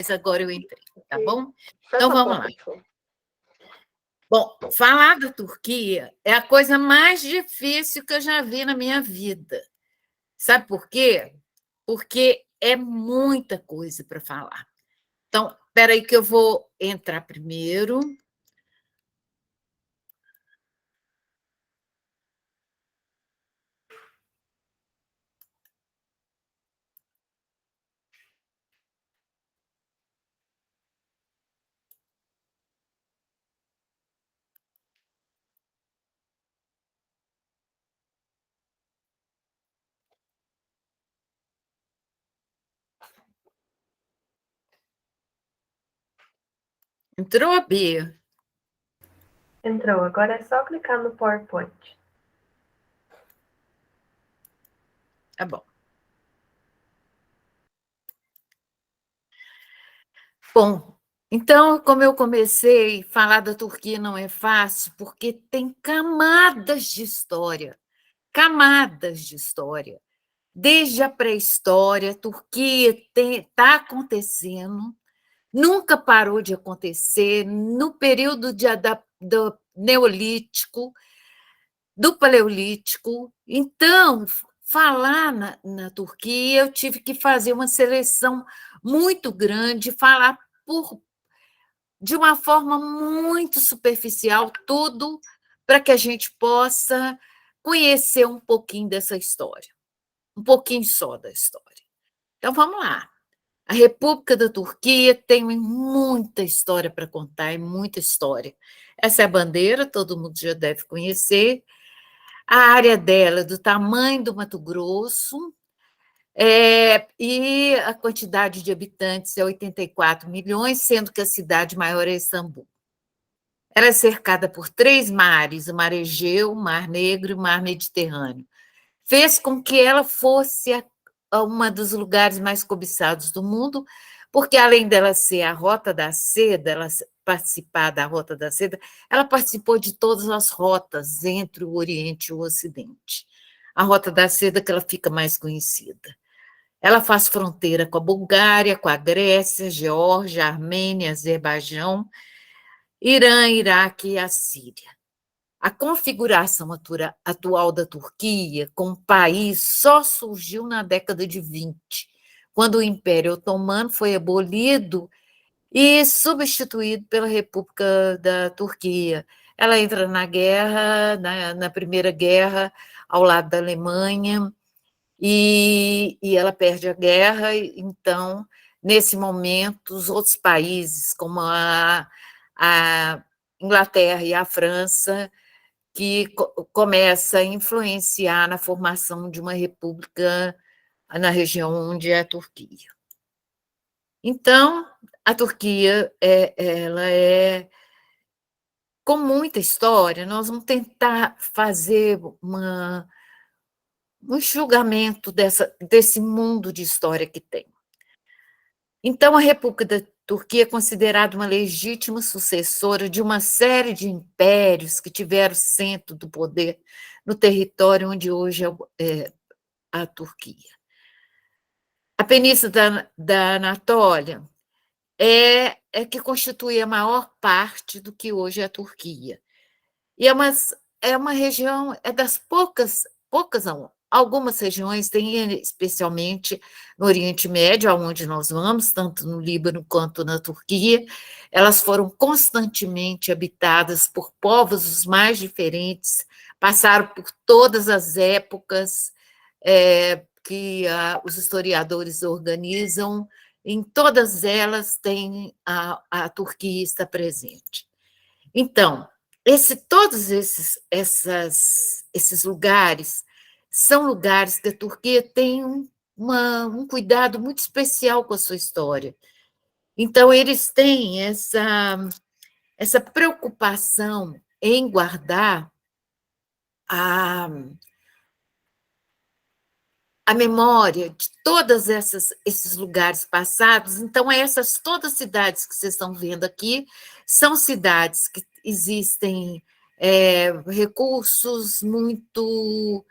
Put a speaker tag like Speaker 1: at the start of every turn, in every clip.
Speaker 1: Mas agora eu entrei, tá bom?
Speaker 2: Por
Speaker 1: Então vamos
Speaker 2: favor,
Speaker 1: lá.
Speaker 2: professor.
Speaker 1: Bom, falar da Turquia é a coisa mais difícil que eu já vi na minha vida. Sabe por quê? Porque é muita coisa para falar. Então, espera aí que eu vou entrar primeiro. Entrou a Bia?
Speaker 2: Entrou. Agora é só clicar no PowerPoint.
Speaker 1: Tá bom. Bom, então, como eu comecei, falar da Turquia não é fácil, porque tem camadas de história, camadas de história. Desde a pré-história, a Turquia está acontecendo, nunca parou de acontecer, no período do Neolítico, do Paleolítico. Então, falar na Turquia, eu tive que fazer uma seleção muito grande, falar de uma forma muito superficial tudo para que a gente possa conhecer um pouquinho dessa história, um pouquinho só da história. Então, vamos lá. A República da Turquia tem muita história para contar, muita história. Essa é a bandeira, todo mundo já deve conhecer. A área dela é do tamanho do Mato Grosso, e a quantidade de habitantes é 84 milhões, sendo que a cidade maior é Istambul. Ela é cercada por 3 mares, o Mar Egeu, o Mar Negro e o Mar Mediterrâneo. Fez com que ela fosse uma dos lugares mais cobiçados do mundo, porque além dela ser a Rota da Seda, ela participar da Rota da Seda, ela participou de todas as rotas entre o Oriente e o Ocidente. A Rota da Seda que ela fica mais conhecida. Ela faz fronteira com a Bulgária, com a Grécia, Geórgia, Armênia, Azerbaijão, Irã, Iraque e a Síria. A configuração atual da Turquia como país só surgiu na década de 20, quando o Império Otomano foi abolido e substituído pela República da Turquia. Ela entra na guerra, na Primeira Guerra, ao lado da Alemanha, e ela perde a guerra. Então, nesse momento, os outros países, como a Inglaterra e a França, que começa a influenciar na formação de uma república na região onde é a Turquia. Então, a Turquia ela é com muita história. Nós vamos tentar fazer um julgamento desse mundo de história que tem. Então, a República da Turquia é considerada uma legítima sucessora de uma série de impérios que tiveram centro do poder no território onde hoje é a Turquia. A Península da Anatólia é que constitui a maior parte do que hoje é a Turquia. E é uma região, é das poucas não, algumas regiões, tem especialmente no Oriente Médio, aonde nós vamos, tanto no Líbano quanto na Turquia, elas foram constantemente habitadas por povos os mais diferentes, passaram por todas as épocas que os historiadores organizam, em todas elas tem a Turquia está presente. Então, todos esses lugares são lugares que a Turquia tem um cuidado muito especial com a sua história. Então, eles têm essa preocupação em guardar a memória de todos esses lugares passados. Então, todas as cidades que vocês estão vendo aqui são cidades que existem recursos muito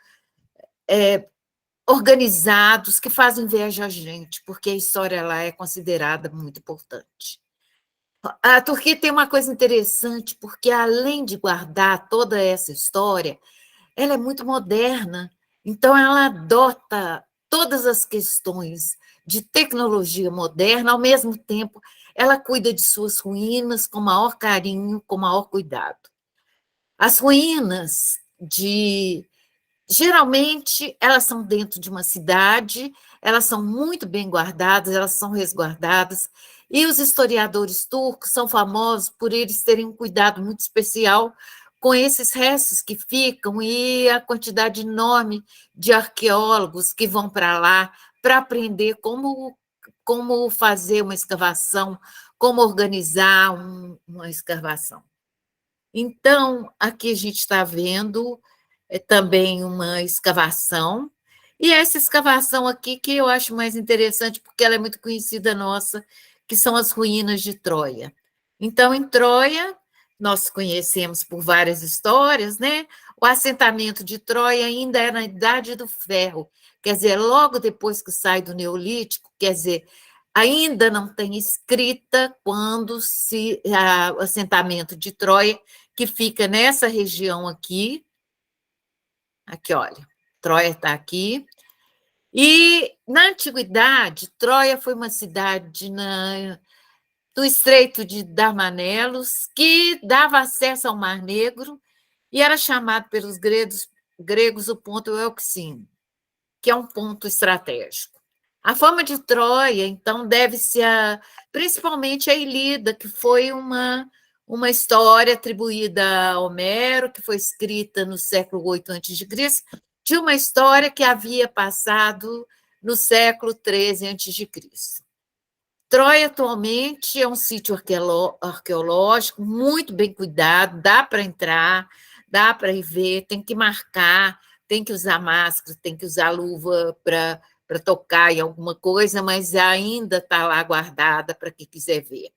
Speaker 1: organizados, que fazem inveja a gente, porque a história lá é considerada muito importante. A Turquia tem uma coisa interessante, porque além de guardar toda essa história, ela é muito moderna, então ela adota todas as questões de tecnologia moderna, ao mesmo tempo ela cuida de suas ruínas com maior carinho, com maior cuidado. As ruínas de geralmente, elas são dentro de uma cidade, elas são muito bem guardadas, elas são resguardadas, e os historiadores turcos são famosos por eles terem um cuidado muito especial com esses restos que ficam e a quantidade enorme de arqueólogos que vão para lá para aprender como fazer uma escavação, como organizar uma escavação. Então, aqui a gente está vendo também uma escavação, e essa escavação aqui que eu acho mais interessante, porque ela é muito conhecida nossa, que são as ruínas de Troia. Então, em Troia, nós conhecemos por várias histórias, né? O assentamento de Troia ainda é na Idade do Ferro, quer dizer, logo depois que sai do Neolítico, quer dizer, ainda não tem escrita quando o assentamento de Troia, que fica nessa região aqui, olha, Troia está aqui. E, na antiguidade, Troia foi uma cidade do Estreito de Dardanelos, que dava acesso ao Mar Negro, e era chamado pelos gregos o ponto Euxine, que é um ponto estratégico. A fama de Troia, então, deve-se principalmente a Ilíada, que foi uma história atribuída a Homero, que foi escrita no século VIII a.C., de uma história que havia passado no século XIII a.C. Troia, atualmente, é um sítio arqueológico muito bem cuidado, dá para entrar, dá para ir ver, tem que marcar, tem que usar máscara, tem que usar luva para tocar em alguma coisa, mas ainda está lá guardada para quem quiser ver.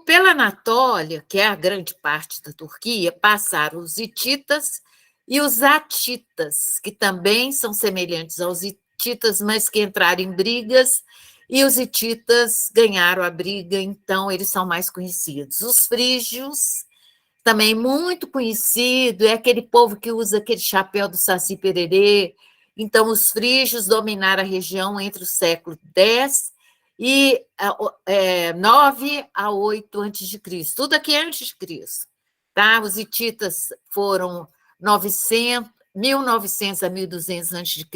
Speaker 1: Pela Anatólia, que é a grande parte da Turquia, passaram os hititas e os atitas, que também são semelhantes aos hititas, mas que entraram em brigas, e os hititas ganharam a briga, então eles são mais conhecidos. Os frígios, também muito conhecido, é aquele povo que usa aquele chapéu do Saci Pererê. Então, os frígios dominaram a região entre o século X e 9 a 8 a.C., tudo aqui é antes de Cristo. Tá? Os hititas foram 1900 a 1200 a.C.,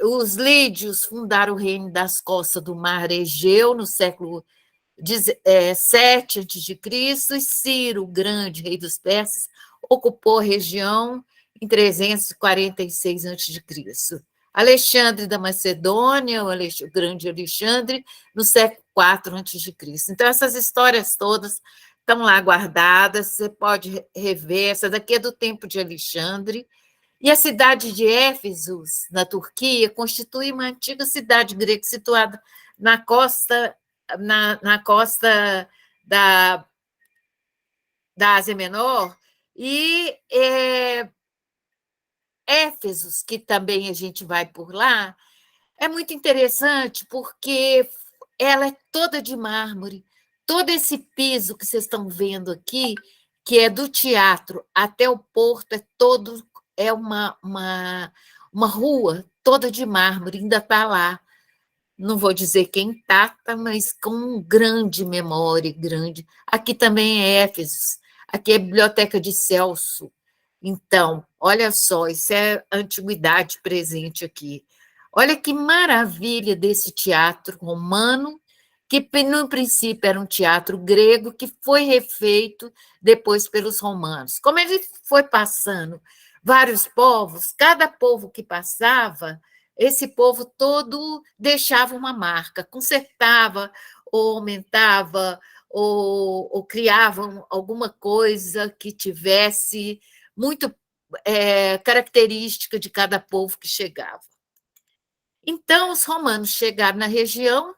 Speaker 1: os lídios fundaram o reino das costas do Mar Egeu no século 7 a.C., e Ciro, o grande rei dos persas, ocupou a região em 346 a.C. Alexandre da Macedônia, o grande Alexandre, no século IV a.C. Então, essas histórias todas estão lá guardadas, você pode rever, essa daqui é do tempo de Alexandre. E a cidade de Éfeso, na Turquia, constitui uma antiga cidade grega situada na costa, na costa da Ásia Menor, e Éfeso, que também a gente vai por lá, é muito interessante porque ela é toda de mármore, todo esse piso que vocês estão vendo aqui, que é do teatro até o porto, é uma rua toda de mármore, ainda está lá. Não vou dizer que intacta, mas com grande memória, grande. Aqui também é Éfeso, aqui é a Biblioteca de Celso. Então, olha só, isso é antiguidade presente aqui. Olha que maravilha desse teatro romano, que no princípio era um teatro grego, que foi refeito depois pelos romanos. Como ele foi passando vários povos, cada povo que passava, esse povo todo deixava uma marca, consertava ou aumentava ou criavam alguma coisa que tivesse muito característica de cada povo que chegava. Então, os romanos chegaram na região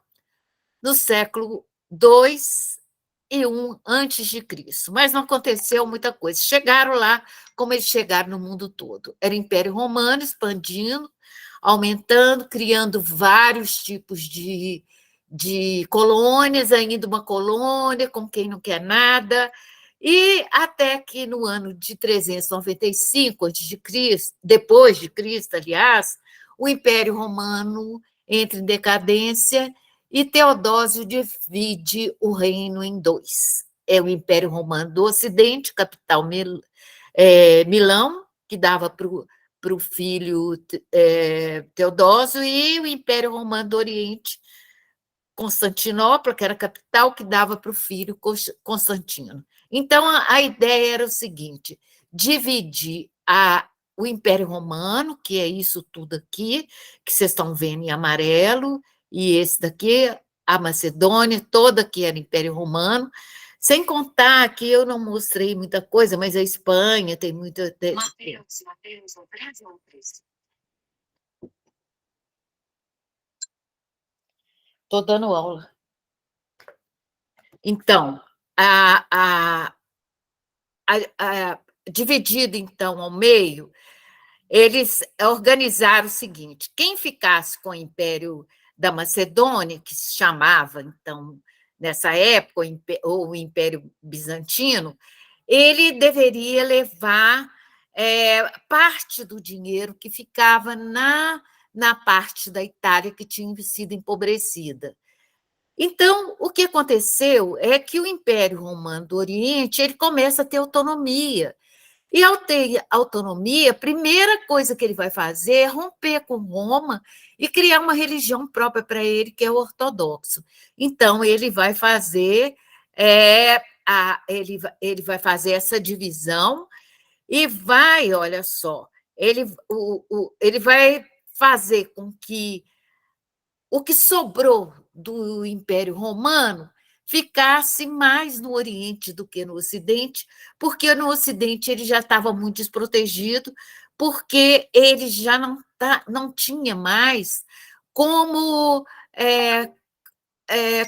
Speaker 1: no século II 1 antes de Cristo, mas não aconteceu muita coisa. Chegaram lá como eles chegaram no mundo todo. Era o Império Romano expandindo, aumentando, criando vários tipos de colônias, ainda uma colônia, com quem não quer nada, e até que no ano de 395 a.C., depois de Cristo, aliás, o Império Romano entra em decadência e Teodósio divide o reino em dois. É o Império Romano do Ocidente, capital Milão, que dava para o filho Teodósio, e o Império Romano do Oriente, Constantinopla, que era a capital, que dava para o filho Constantino. Então, a ideia era o seguinte: dividir o Império Romano, que é isso tudo aqui, que vocês estão vendo em amarelo, e esse daqui, a Macedônia, toda que era Império Romano, sem contar que eu não mostrei muita coisa, mas a Espanha tem muita. Mateus, o Brasil. Estou dando aula. Então, dividido, então, ao meio, eles organizaram o seguinte: quem ficasse com o Império da Macedônia, que se chamava, então, nessa época, o Império Bizantino, ele deveria levar parte do dinheiro que ficava na parte da Itália que tinha sido empobrecida. Então, o que aconteceu é que o Império Romano do Oriente ele começa a ter autonomia. E, ao ter autonomia, a primeira coisa que ele vai fazer é romper com Roma e criar uma religião própria para ele, que é o ortodoxo. Então, ele vai fazer ele vai fazer essa divisão e vai, olha só, ele vai fazer com que o que sobrou do Império Romano ficasse mais no Oriente do que no Ocidente, porque no Ocidente ele já estava muito desprotegido, porque ele já não tinha mais como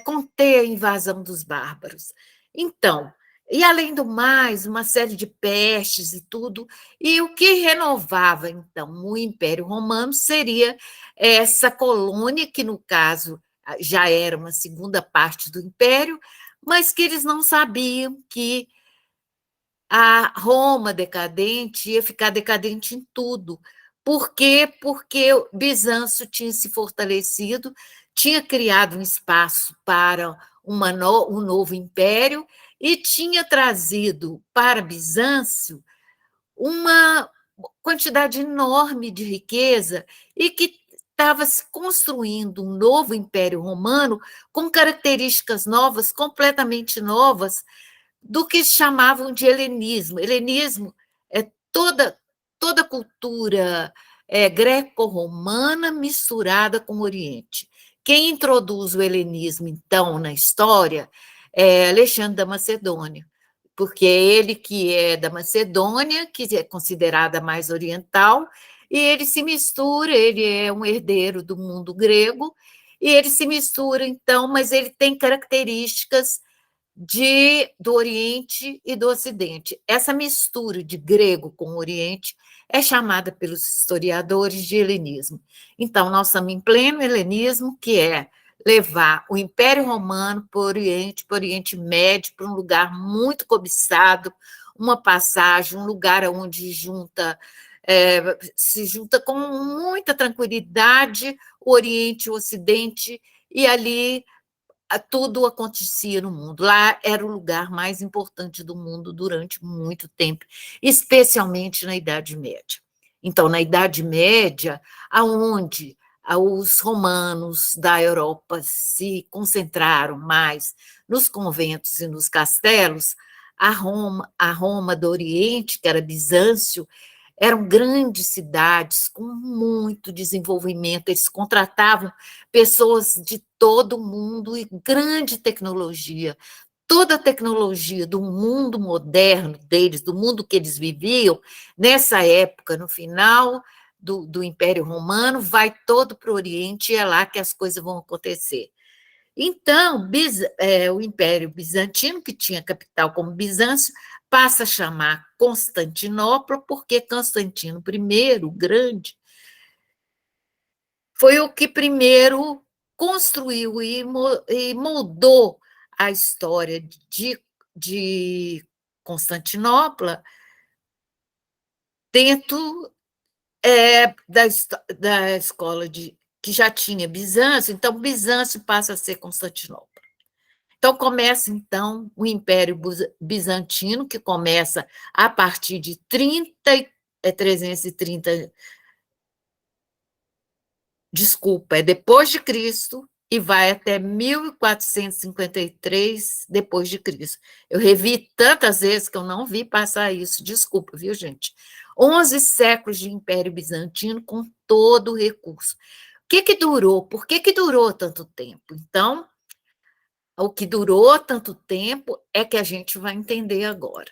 Speaker 1: conter a invasão dos bárbaros. Então, e além do mais, uma série de pestes e tudo, e o que renovava, então, o Império Romano seria essa colônia, que no caso já era uma segunda parte do Império, mas que eles não sabiam que a Roma decadente ia ficar decadente em tudo. Por quê? Porque Bizâncio tinha se fortalecido, tinha criado um espaço para um novo império e tinha trazido para Bizâncio uma quantidade enorme de riqueza e que estava se construindo um novo império romano com características novas, completamente novas, do que chamavam de helenismo. Helenismo é toda cultura greco-romana misturada com o Oriente. Quem introduz o helenismo, então, na história é Alexandre da Macedônia, porque é ele que é da Macedônia, que é considerada mais oriental, e ele se mistura, ele é um herdeiro do mundo grego, e ele se mistura, então, mas ele tem características do Oriente e do Ocidente. Essa mistura de grego com o Oriente é chamada pelos historiadores de helenismo. Então, nós estamos em pleno helenismo, que é levar o Império Romano para o Oriente Médio, para um lugar muito cobiçado, uma passagem, um lugar onde se junta com muita tranquilidade o Oriente e o Ocidente, e ali tudo acontecia no mundo. Lá era o lugar mais importante do mundo durante muito tempo, especialmente na Idade Média. Então, na Idade Média, aonde os romanos da Europa se concentraram mais nos conventos e nos castelos, a Roma do Oriente, que era Bizâncio, eram grandes cidades com muito desenvolvimento, eles contratavam pessoas de todo o mundo e grande tecnologia. Toda a tecnologia do mundo moderno deles, do mundo que eles viviam, nessa época, no final do Império Romano, vai todo para o Oriente e é lá que as coisas vão acontecer. Então, o Império Bizantino, que tinha capital como Bizâncio, passa a chamar Constantinopla, porque Constantino I, o Grande, foi o que primeiro construiu e moldou a história de Constantinopla dentro da escola que já tinha Bizâncio, então Bizâncio passa a ser Constantinopla. Então começa então o Império Bizantino, que começa a partir de 330, desculpa, é depois de Cristo e vai até 1453 depois de Cristo. Eu revi tantas vezes que eu não vi passar isso, desculpa, viu, gente? 11 séculos de Império Bizantino com todo o recurso. O que durou? Por que durou tanto tempo? Então, o que durou tanto tempo é que a gente vai entender agora.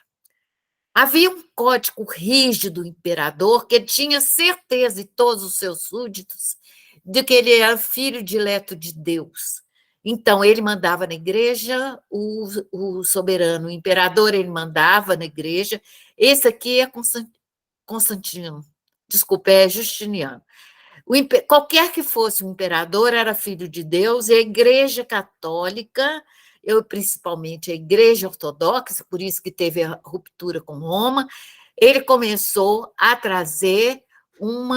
Speaker 1: Havia um código rígido do imperador que tinha certeza, e todos os seus súditos, de que ele era filho dileto de Deus. Então, ele mandava na igreja, o soberano, o imperador, ele mandava na igreja. Esse aqui é Constantino, desculpa, é Justiniano. Qualquer que fosse o imperador era filho de Deus, e a Igreja Católica, principalmente a Igreja Ortodoxa, por isso que teve a ruptura com Roma, ele começou a trazer um,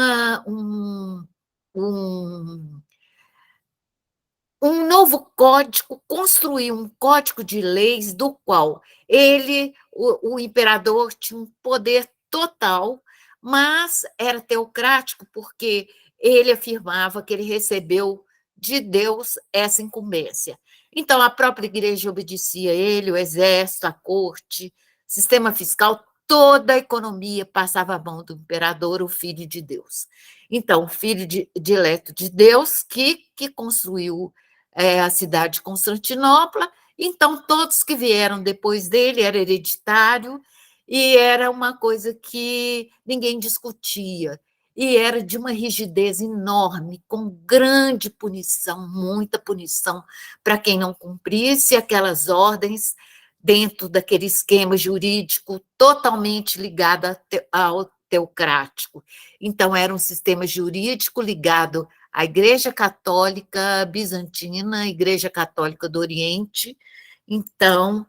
Speaker 1: um novo código, construiu um código de leis do qual o imperador, tinha um poder total, mas era teocrático porque ele afirmava que ele recebeu de Deus essa incumbência. Então, a própria igreja obedecia a ele, o exército, a corte, sistema fiscal, toda a economia passava a mão do imperador, o filho de Deus. Então, o filho dileto de Deus que construiu a cidade de Constantinopla, então todos que vieram depois dele era hereditário e era uma coisa que ninguém discutia, e era de uma rigidez enorme, com grande punição, muita punição para quem não cumprisse aquelas ordens dentro daquele esquema jurídico totalmente ligado ao teocrático. Então, era um sistema jurídico ligado a Igreja Católica Bizantina, a Igreja Católica do Oriente. Então,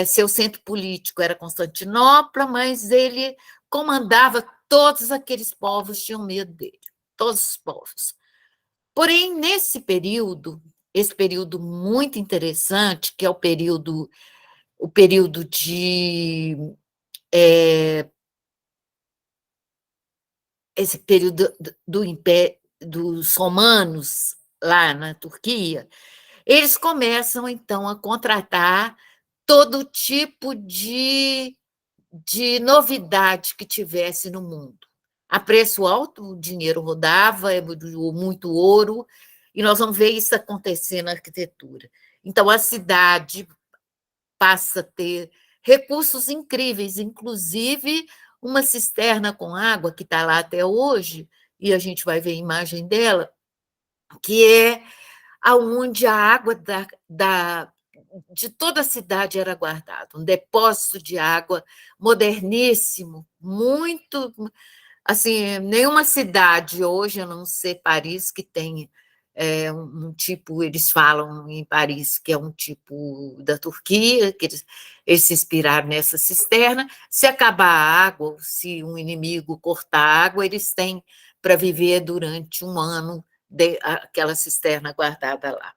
Speaker 1: seu centro político era Constantinopla, mas ele comandava todos aqueles povos, tinham medo dele, todos os povos. Porém, nesse período, esse período muito interessante, que é o período esse período do Império dos romanos lá na Turquia, eles começam então a contratar todo tipo de novidade que tivesse no mundo. A preço alto, o dinheiro rodava, muito ouro, e nós vamos ver isso acontecer na arquitetura. Então, a cidade passa a ter recursos incríveis, inclusive uma cisterna com água, que está lá até hoje, e a gente vai ver a imagem dela, que é aonde a água de toda a cidade era guardada, um depósito de água moderníssimo, muito, assim, nenhuma cidade hoje, a não ser Paris, que tem um tipo, eles falam em Paris que é um tipo da Turquia, que eles se inspiraram nessa cisterna. Se acabar a água, se um inimigo cortar a água, eles têm para viver durante um ano aquela cisterna guardada lá.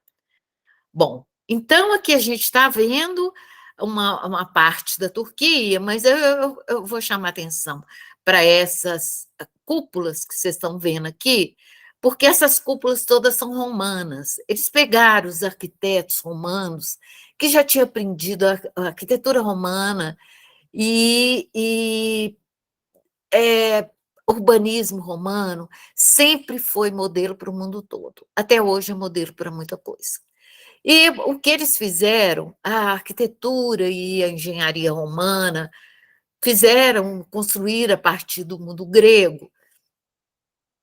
Speaker 1: Bom, então aqui a gente está vendo uma parte da Turquia, mas eu vou chamar atenção para essas cúpulas que vocês estão vendo aqui, porque essas cúpulas todas são romanas. Eles pegaram os arquitetos romanos que já tinham aprendido a arquitetura romana e urbanismo romano sempre foi modelo para o mundo todo. Até hoje é modelo para muita coisa. E o que eles fizeram, a arquitetura e a engenharia romana fizeram construir a partir do mundo grego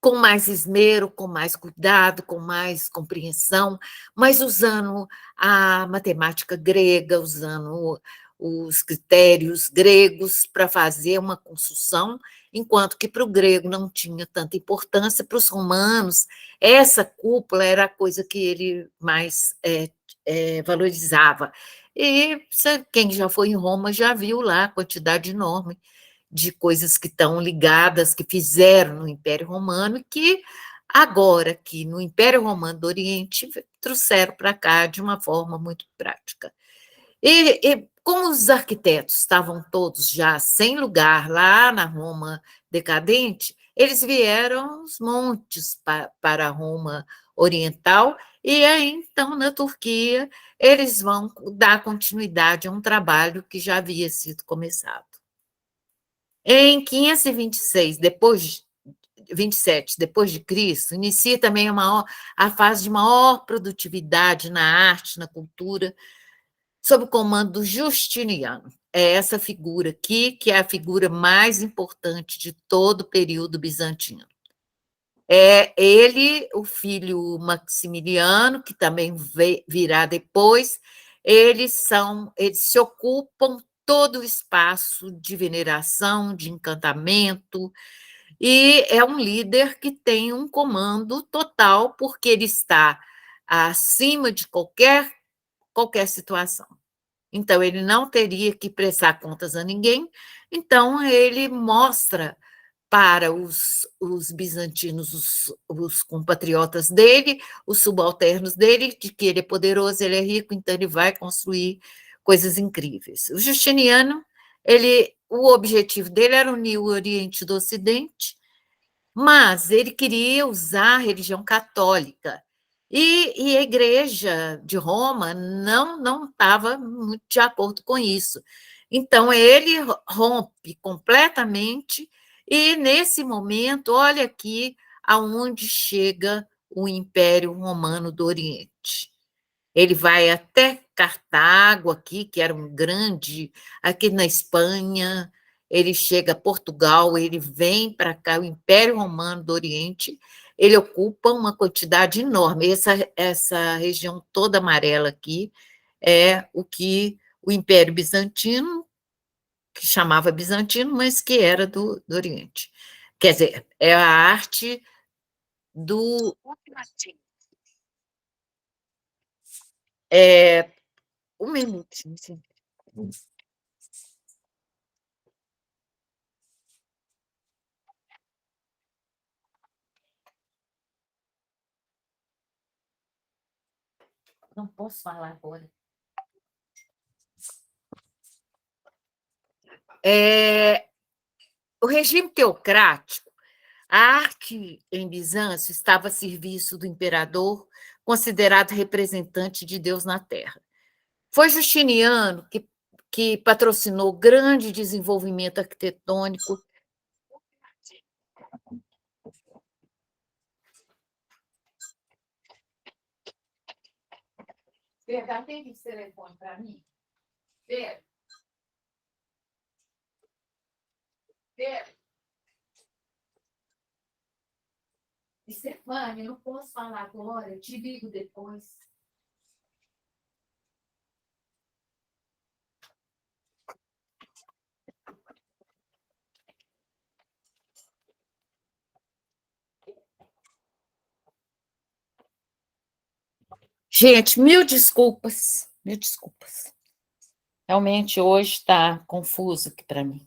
Speaker 1: com mais esmero, com mais cuidado, com mais compreensão, mas usando a matemática grega, usando os critérios gregos para fazer uma construção, enquanto que para o grego não tinha tanta importância, para os romanos, essa cúpula era a coisa que ele mais valorizava. E quem já foi em Roma já viu lá a quantidade enorme de coisas que estão ligadas, que fizeram no Império Romano, e que agora, que no Império Romano do Oriente, trouxeram para cá de uma forma muito prática. E como os arquitetos estavam todos já sem lugar lá na Roma decadente, eles vieram os montes para a Roma Oriental, e aí, então, na Turquia, eles vão dar continuidade a um trabalho que já havia sido começado. Em 526, 27 depois de Cristo, inicia também a fase de maior produtividade na arte, na cultura, sob o comando do Justiniano. É essa figura aqui que é a figura mais importante de todo o período bizantino. É ele, o filho Maximiliano, que também virá depois, eles se ocupam todo o espaço de veneração, de encantamento, e é um líder que tem um comando total, porque ele está acima de qualquer situação. Então, ele não teria que prestar contas a ninguém, então ele mostra para os bizantinos, os compatriotas dele, os subalternos dele, de que ele é poderoso, ele é rico, então ele vai construir coisas incríveis. O Justiniano, o objetivo dele era unir o Oriente do Ocidente, mas ele queria usar a religião católica. E a Igreja de Roma não estava muito de acordo com isso. Então, ele rompe completamente, e, nesse momento, olha aqui aonde chega o Império Romano do Oriente. Ele vai até Cartago, aqui, que era um grande, aqui na Espanha, ele chega a Portugal, ele vem para cá, o Império Romano do Oriente, ele ocupa uma quantidade enorme. Essa região toda amarela aqui é o que o Império Bizantino, que chamava Bizantino, mas que era do Oriente. Quer dizer, é a arte do... Um minutinho, sim. Não posso falar agora. O regime teocrático, a arte em Bizâncio estava a serviço do imperador, considerado representante de Deus na Terra. Foi Justiniano que patrocinou grande desenvolvimento arquitetônico. Pega, tem esse telefone para mim? Pega. Stefânia, eu não posso falar agora, eu te ligo depois. Gente, mil desculpas, mil desculpas. Realmente hoje está confuso aqui para mim.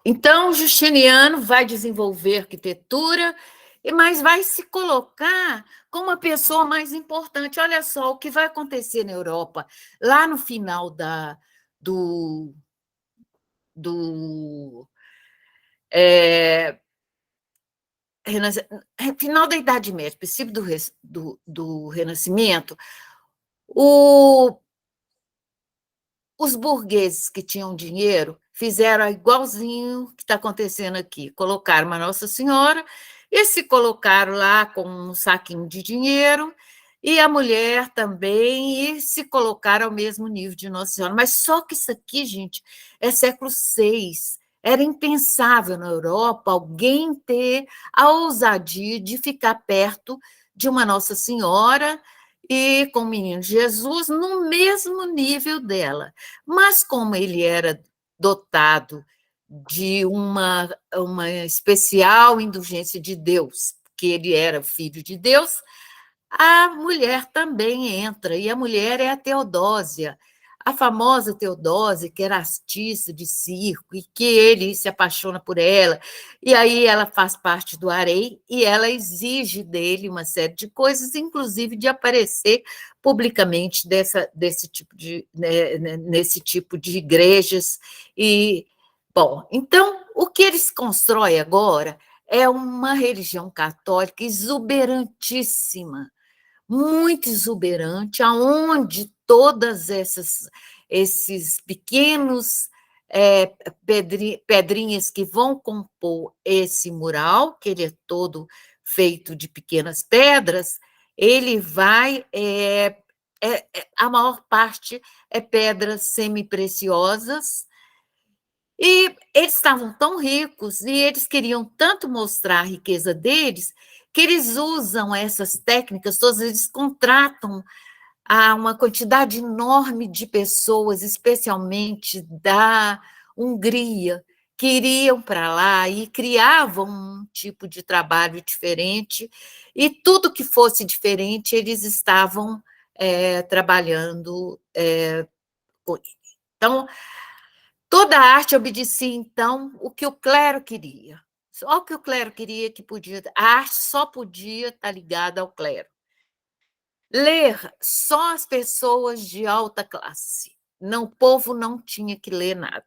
Speaker 1: Então, Justiniano vai desenvolver arquitetura, mas vai se colocar como a pessoa mais importante. Olha só o que vai acontecer na Europa, lá no final do final da Idade Média, princípio do Renascimento, os burgueses que tinham dinheiro fizeram igualzinho que está acontecendo aqui. Colocaram uma Nossa Senhora e se colocaram lá com um saquinho de dinheiro, e a mulher também, e se colocaram ao mesmo nível de Nossa Senhora. Mas só que isso aqui, gente, é século VI, Era impensável na Europa alguém ter a ousadia de ficar perto de uma Nossa Senhora e com o menino Jesus no mesmo nível dela. Mas como ele era dotado de uma especial indulgência de Deus, que ele era filho de Deus, a mulher também entra, e a mulher é a Teodósia, a famosa Teodósia, que era artista de circo, e que ele se apaixona por ela, e aí ela faz parte do harém, e ela exige dele uma série de coisas, inclusive de aparecer publicamente desse tipo nesse tipo de igrejas. E, bom, então, o que eles constroem agora é uma religião católica exuberantíssima, muito exuberante, aonde todas esses pequenos pedrinhas que vão compor esse mural, que ele é todo feito de pequenas pedras, ele vai a maior parte é pedras semi-preciosas, e eles estavam tão ricos e eles queriam tanto mostrar a riqueza deles que eles usam essas técnicas todas, eles contratam uma quantidade enorme de pessoas, especialmente da Hungria, que iriam para lá e criavam um tipo de trabalho diferente, e tudo que fosse diferente eles estavam trabalhando com isso. Então, toda a arte obedecia, então, o que o clero queria. Só o que o clero queria que podia. A arte só podia estar ligada ao clero. Ler só as pessoas de alta classe. Não, o povo não tinha que ler nada.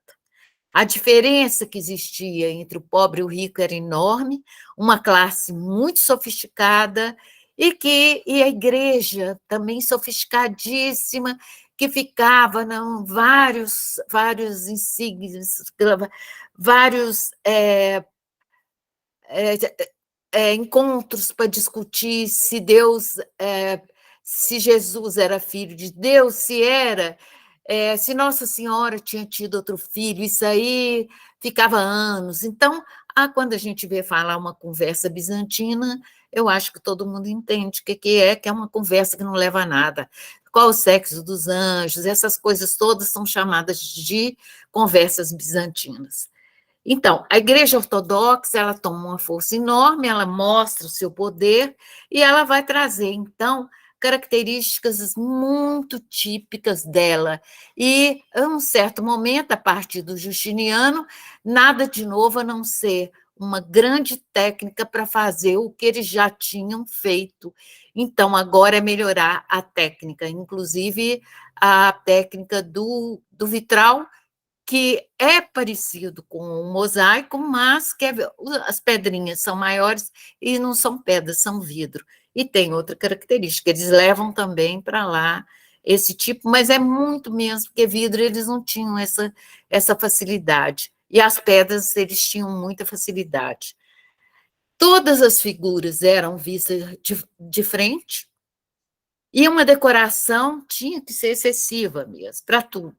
Speaker 1: A diferença que existia entre o pobre e o rico era enorme, uma classe muito sofisticada e a igreja também sofisticadíssima, que ficava vários insígnias, vários encontros para discutir se Deus, se Jesus era filho de Deus, se Nossa Senhora tinha tido outro filho, isso aí ficava anos. Então, quando a gente vê falar uma conversa bizantina, eu acho que todo mundo entende o que é uma conversa que não leva a nada. Qual o sexo dos anjos, essas coisas todas são chamadas de conversas bizantinas. Então, a Igreja Ortodoxa, ela toma uma força enorme, ela mostra o seu poder e ela vai trazer, então, características muito típicas dela. E, a um certo momento, a partir do Justiniano, nada de novo a não ser uma grande técnica para fazer o que eles já tinham feito. Então, agora é melhorar a técnica, inclusive a técnica do vitral, que é parecido com o mosaico, mas as pedrinhas são maiores e não são pedras, são vidro. E tem outra característica, eles levam também para lá esse tipo, mas é muito menos, porque vidro eles não tinham essa facilidade. E as pedras eles tinham muita facilidade. Todas as figuras eram vistas de frente, e uma decoração tinha que ser excessiva mesmo, para tudo.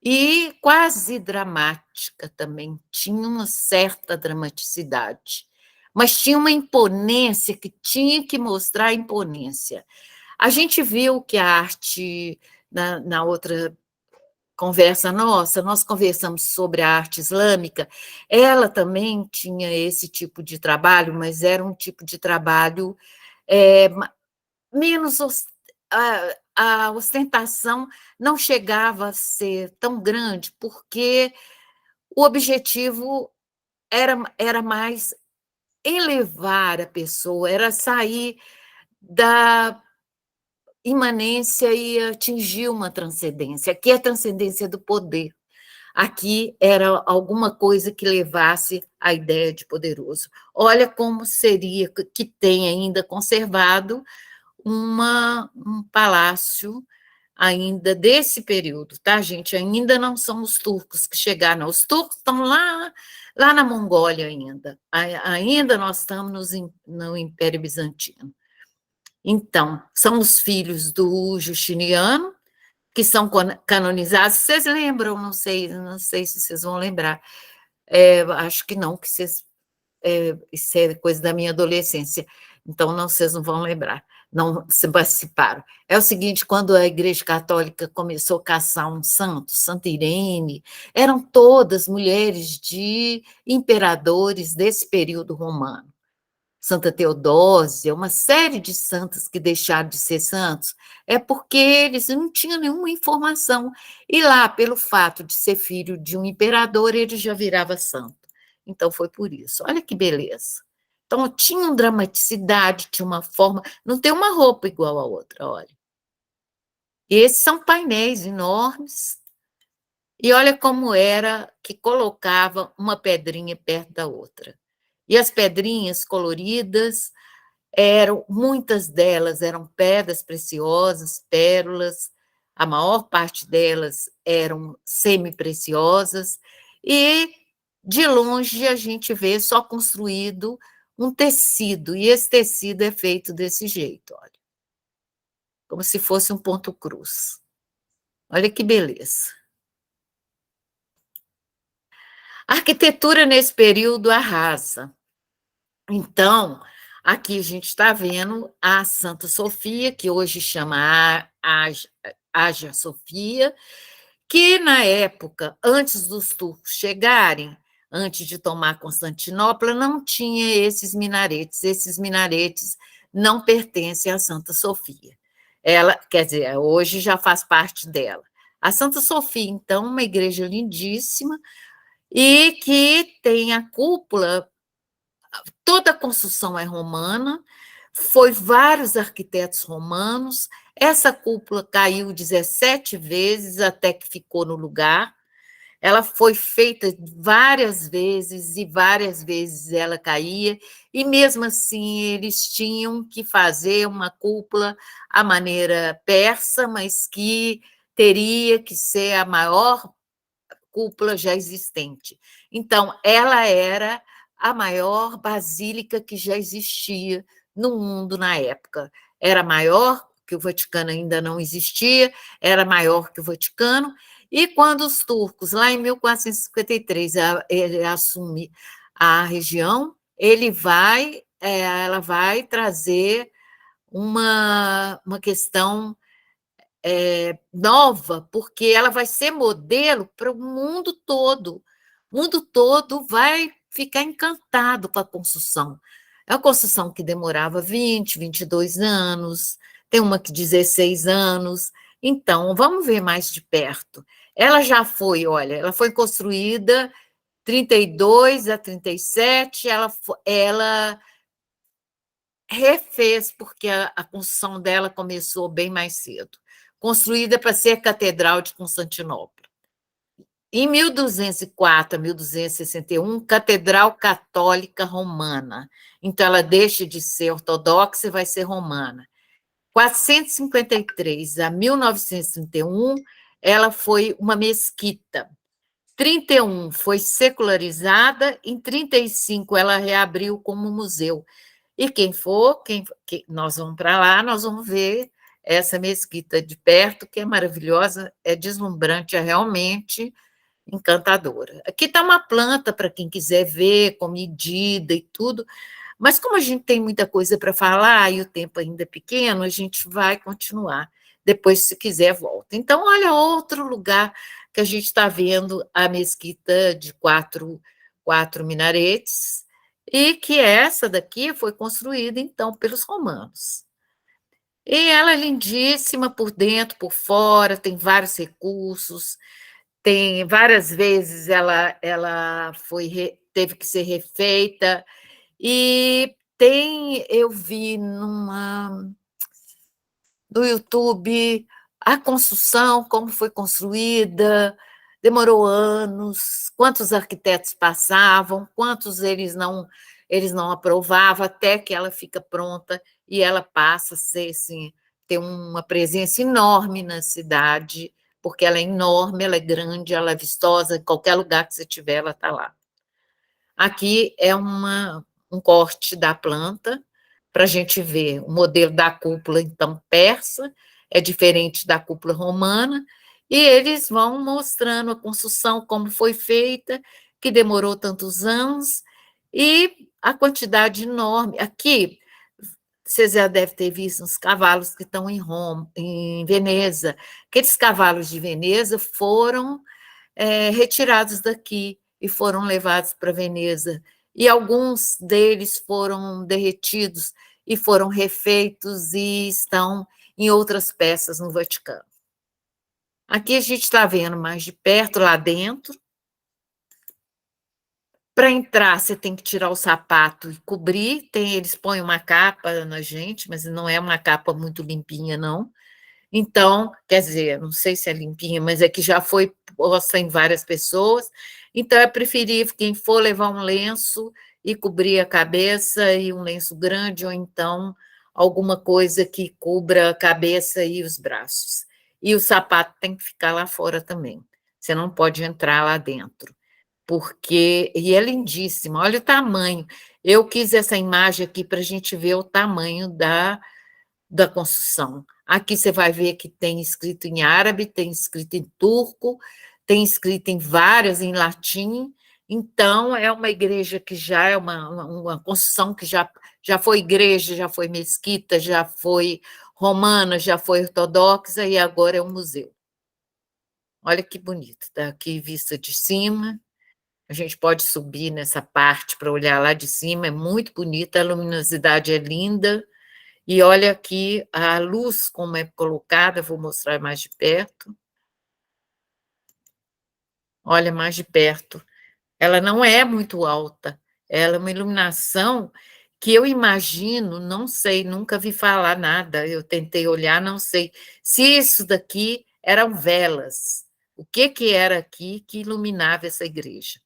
Speaker 1: E quase dramática também, tinha uma certa dramaticidade, mas tinha uma imponência que tinha que mostrar a imponência. A gente viu que a arte, na outra conversa nossa, nós conversamos sobre a arte islâmica, ela também tinha esse tipo de trabalho, mas era um tipo de trabalho é, menos a ostentação não chegava a ser tão grande, porque o objetivo era mais elevar a pessoa, era sair da imanência e atingir uma transcendência, que é a transcendência do poder. Aqui era alguma coisa que levasse à ideia de poderoso. Olha como seria que tem ainda conservado um palácio ainda desse período, tá, gente? Ainda não são os turcos que chegaram, os turcos estão lá na Mongólia ainda. Ainda nós estamos no Império Bizantino. Então, são os filhos do Justiniano, que são canonizados. Vocês lembram? Não sei se vocês vão lembrar. Acho que não, que vocês, isso é coisa da minha adolescência, então não, vocês não vão lembrar, não se participaram. É o seguinte, quando a Igreja Católica começou a caçar um santo, Santa Irene, eram todas mulheres de imperadores desse período romano. Santa Teodósia, uma série de santos que deixaram de ser santos, é porque eles não tinham nenhuma informação. E lá, pelo fato de ser filho de um imperador, ele já virava santo. Então, foi por isso. Olha que beleza. Então, tinha uma dramaticidade, tinha uma forma. Não tem uma roupa igual a outra, olha. E esses são painéis enormes. E olha como era que colocava uma pedrinha perto da outra. E as pedrinhas coloridas, muitas delas eram pedras preciosas, pérolas, a maior parte delas eram semi-preciosas, e de longe a gente vê só construído um tecido, e esse tecido é feito desse jeito, olha, como se fosse um ponto cruz. Olha que beleza. A arquitetura nesse período arrasa. Então, aqui a gente está vendo a Santa Sofia, que hoje chama Hagia Sofia, que na época, antes dos turcos chegarem, antes de tomar Constantinopla, não tinha esses minaretes. Esses minaretes não pertencem à Santa Sofia. Ela, quer dizer, hoje já faz parte dela. A Santa Sofia, então, uma igreja lindíssima e que tem a cúpula. Toda a construção é romana, foi vários arquitetos romanos, essa cúpula caiu 17 vezes até que ficou no lugar, ela foi feita várias vezes e várias vezes ela caía, e mesmo assim eles tinham que fazer uma cúpula à maneira persa, mas que teria que ser a maior cúpula já existente. Então, ela era a maior basílica que já existia no mundo na época. Era maior, que o Vaticano ainda não existia, era maior que o Vaticano, e quando os turcos, lá em 1453, ele assume a região, ela vai trazer uma questão nova, porque ela vai ser modelo para o mundo todo. O mundo todo vai ficar encantado com a construção. É uma construção que demorava 22 anos, tem uma que 16 anos. Então, vamos ver mais de perto. Ela já foi, olha, ela foi construída 32 a 37, ela refez, porque a construção dela começou bem mais cedo. Construída para ser a Catedral de Constantinopla. Em 1204 a 1261, Catedral Católica Romana. Então, ela deixa de ser ortodoxa e vai ser romana. 453 a 1931, ela foi uma mesquita. 31 foi secularizada, em 35 ela reabriu como museu. E quem for, nós vamos para lá, nós vamos ver essa mesquita de perto, que é maravilhosa, é deslumbrante, é realmente encantadora. Aqui está uma planta para quem quiser ver, com medida e tudo, mas como a gente tem muita coisa para falar e o tempo ainda é pequeno, a gente vai continuar. Depois, se quiser, volta. Então, olha outro lugar que a gente está vendo a mesquita de quatro minaretes, e que essa daqui foi construída, então, pelos romanos. E ela é lindíssima por dentro, por fora, tem vários recursos, tem várias vezes ela teve que ser refeita, e eu vi no YouTube a construção, como foi construída, demorou anos, quantos arquitetos passavam, quantos eles não aprovavam, até que ela fica pronta e ela passa a ser, assim, ter uma presença enorme na cidade, porque ela é enorme, ela é grande, ela é vistosa, em qualquer lugar que você tiver, ela está lá. Aqui é um corte da planta, para a gente ver o modelo da cúpula, então, persa, é diferente da cúpula romana, e eles vão mostrando a construção, como foi feita, que demorou tantos anos, e a quantidade enorme. Aqui, você já deve ter visto os cavalos que estão em Roma, em Veneza. Aqueles cavalos de Veneza foram retirados daqui e foram levados para Veneza. E alguns deles foram derretidos e foram refeitos e estão em outras peças no Vaticano. Aqui a gente está vendo mais de perto, lá dentro. Para entrar, você tem que tirar o sapato e cobrir. Eles põem uma capa na gente, mas não é uma capa muito limpinha, não. Então, quer dizer, não sei se é limpinha, mas é que já foi posta em várias pessoas. Então, é preferível quem for levar um lenço e cobrir a cabeça, e um lenço grande, ou então alguma coisa que cubra a cabeça e os braços. E o sapato tem que ficar lá fora também. Você não pode entrar lá dentro, porque. E é lindíssima, olha o tamanho. Eu quis essa imagem aqui para a gente ver o tamanho da construção. Aqui você vai ver que tem escrito em árabe, tem escrito em turco, tem escrito em várias em latim. Então, é uma igreja que já é uma construção que já foi igreja, já foi mesquita, já foi romana, já foi ortodoxa e agora é um museu. Olha que bonito, daqui vista de cima. A gente pode subir nessa parte para olhar lá de cima, é muito bonita, a luminosidade é linda. E olha aqui a luz como é colocada, vou mostrar mais de perto. Olha mais de perto. Ela não é muito alta, ela é uma iluminação que eu imagino, não sei, nunca vi falar nada, eu tentei olhar, não sei se isso daqui eram velas. O que era aqui que iluminava essa igreja?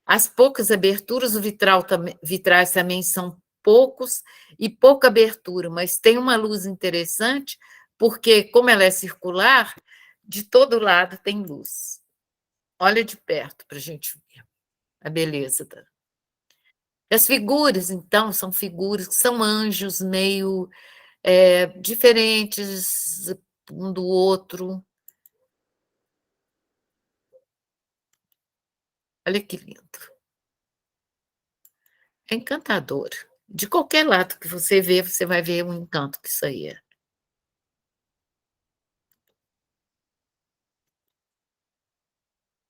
Speaker 1: As poucas aberturas, vitrais também são poucos e pouca abertura, mas tem uma luz interessante, porque, como ela é circular, de todo lado tem luz. Olha de perto para a gente ver a beleza. As figuras, então, são figuras que são anjos meio diferentes um do outro. Olha que lindo. É encantador. De qualquer lado que você vê, você vai ver o encanto que isso aí é.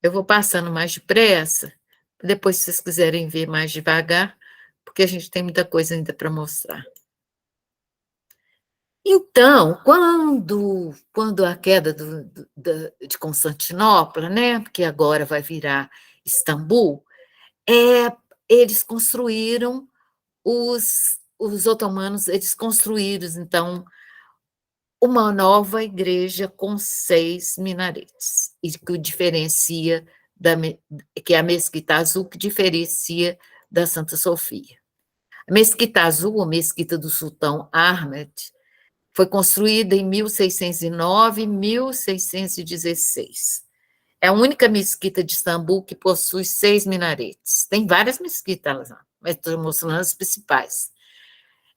Speaker 1: Eu vou passando mais depressa, depois, se vocês quiserem ver mais devagar, porque a gente tem muita coisa ainda para mostrar. Então, quando a queda de Constantinopla, né, que agora vai virar Istambul, eles construíram, os otomanos, eles construíram, então, uma nova igreja com 6 minaretes, e que diferencia que é a Mesquita Azul, que diferencia da Santa Sofia. A Mesquita Azul, ou Mesquita do Sultão Ahmed, foi construída em 1609 e 1616. É a única mesquita de Istambul que possui 6 minaretes. Tem várias mesquitas lá, mas estou mostrando as principais.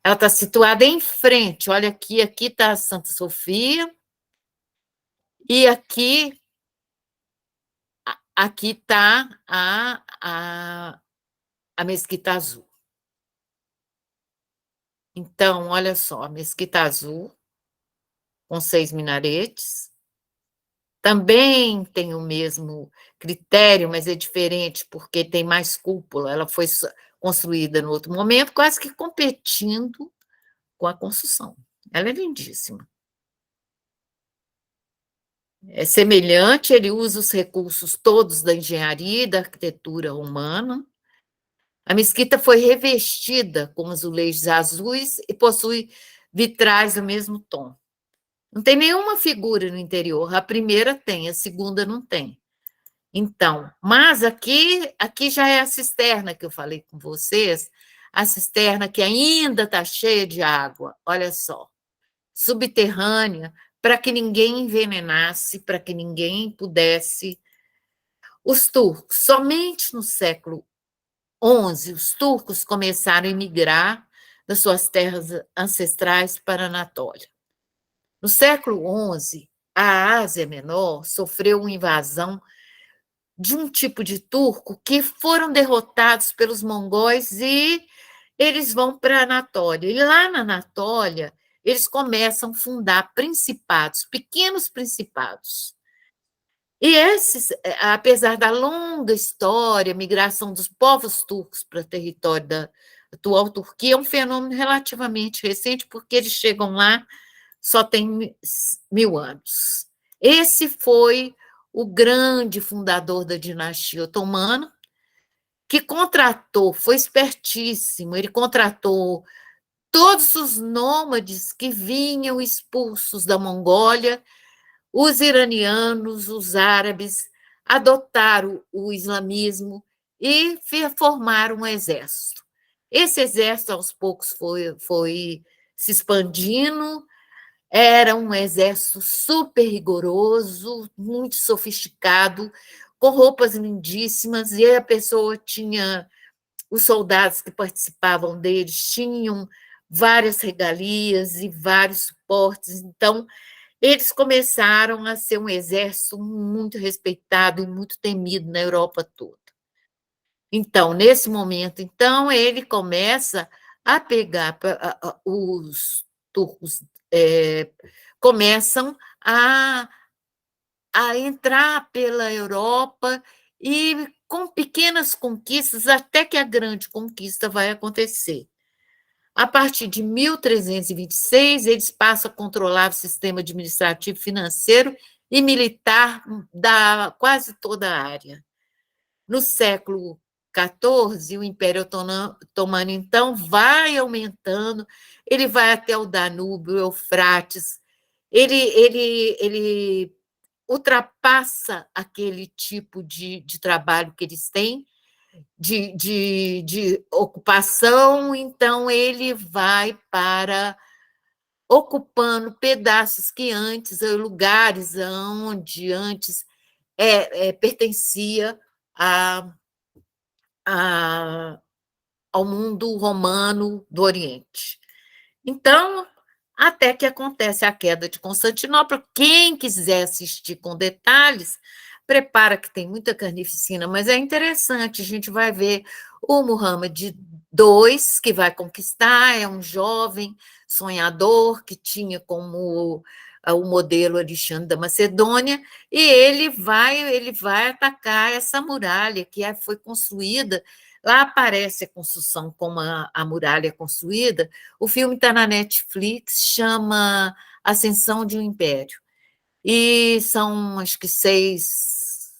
Speaker 1: Ela está situada em frente, olha aqui está a Santa Sofia, e aqui está a Mesquita Azul. Então, olha só, a Mesquita Azul, com 6 minaretes, também tem o mesmo critério, mas é diferente, porque tem mais cúpula, ela foi construída no outro momento, quase que competindo com a construção. Ela é lindíssima. É semelhante, ele usa os recursos todos da engenharia e da arquitetura romana. A mesquita foi revestida com azulejos azuis e possui vitrais do mesmo tom. Não tem nenhuma figura no interior, a primeira tem, a segunda não tem. Então, mas aqui já é a cisterna que eu falei com vocês, a cisterna que ainda está cheia de água, olha só, subterrânea, para que ninguém envenenasse, para que ninguém pudesse. Os turcos, somente no século XI, os turcos começaram a emigrar das suas terras ancestrais para a Anatólia. No século XI, a Ásia Menor sofreu uma invasão de um tipo de turco que foram derrotados pelos mongóis e eles vão para a Anatólia. E lá na Anatólia, eles começam a fundar principados, pequenos principados. E esses, apesar da longa história, migração dos povos turcos para o território da atual Turquia, é um fenômeno relativamente recente, porque eles chegam lá só tem 1000 anos. Esse foi o grande fundador da dinastia otomana, que contratou, foi espertíssimo, ele contratou todos os nômades que vinham expulsos da Mongólia, os iranianos, os árabes, adotaram o islamismo e formaram um exército. Esse exército, aos poucos, foi se expandindo, era um exército super rigoroso, muito sofisticado, com roupas lindíssimas, e a pessoa tinha, os soldados que participavam deles tinham várias regalias e vários suportes, então eles começaram a ser um exército muito respeitado e muito temido na Europa toda. Então, nesse momento, então, ele começa a pegar os turcos, começam a entrar pela Europa e com pequenas conquistas, até que a grande conquista vai acontecer. A partir de 1326, eles passam a controlar o sistema administrativo, financeiro e militar da quase toda a área. No século XIV, o Império Otomano, então, vai aumentando, ele vai até o Danúbio, o Eufrates, ele ultrapassa aquele tipo de trabalho que eles têm, de ocupação, então ele vai para ocupando pedaços que antes, lugares onde antes pertencia a, a, ao mundo romano do Oriente. Então, até que acontece a queda de Constantinopla. Quem quiser assistir com detalhes, prepara que tem muita carnificina, mas é interessante, a gente vai ver o Muhammad II, que vai conquistar, é um jovem sonhador que tinha como o modelo Alexandre da Macedônia, e ele vai atacar essa muralha que foi construída. Lá aparece a construção, como a muralha é construída. O filme está na Netflix, chama Ascensão de um Império. E são, acho que, 6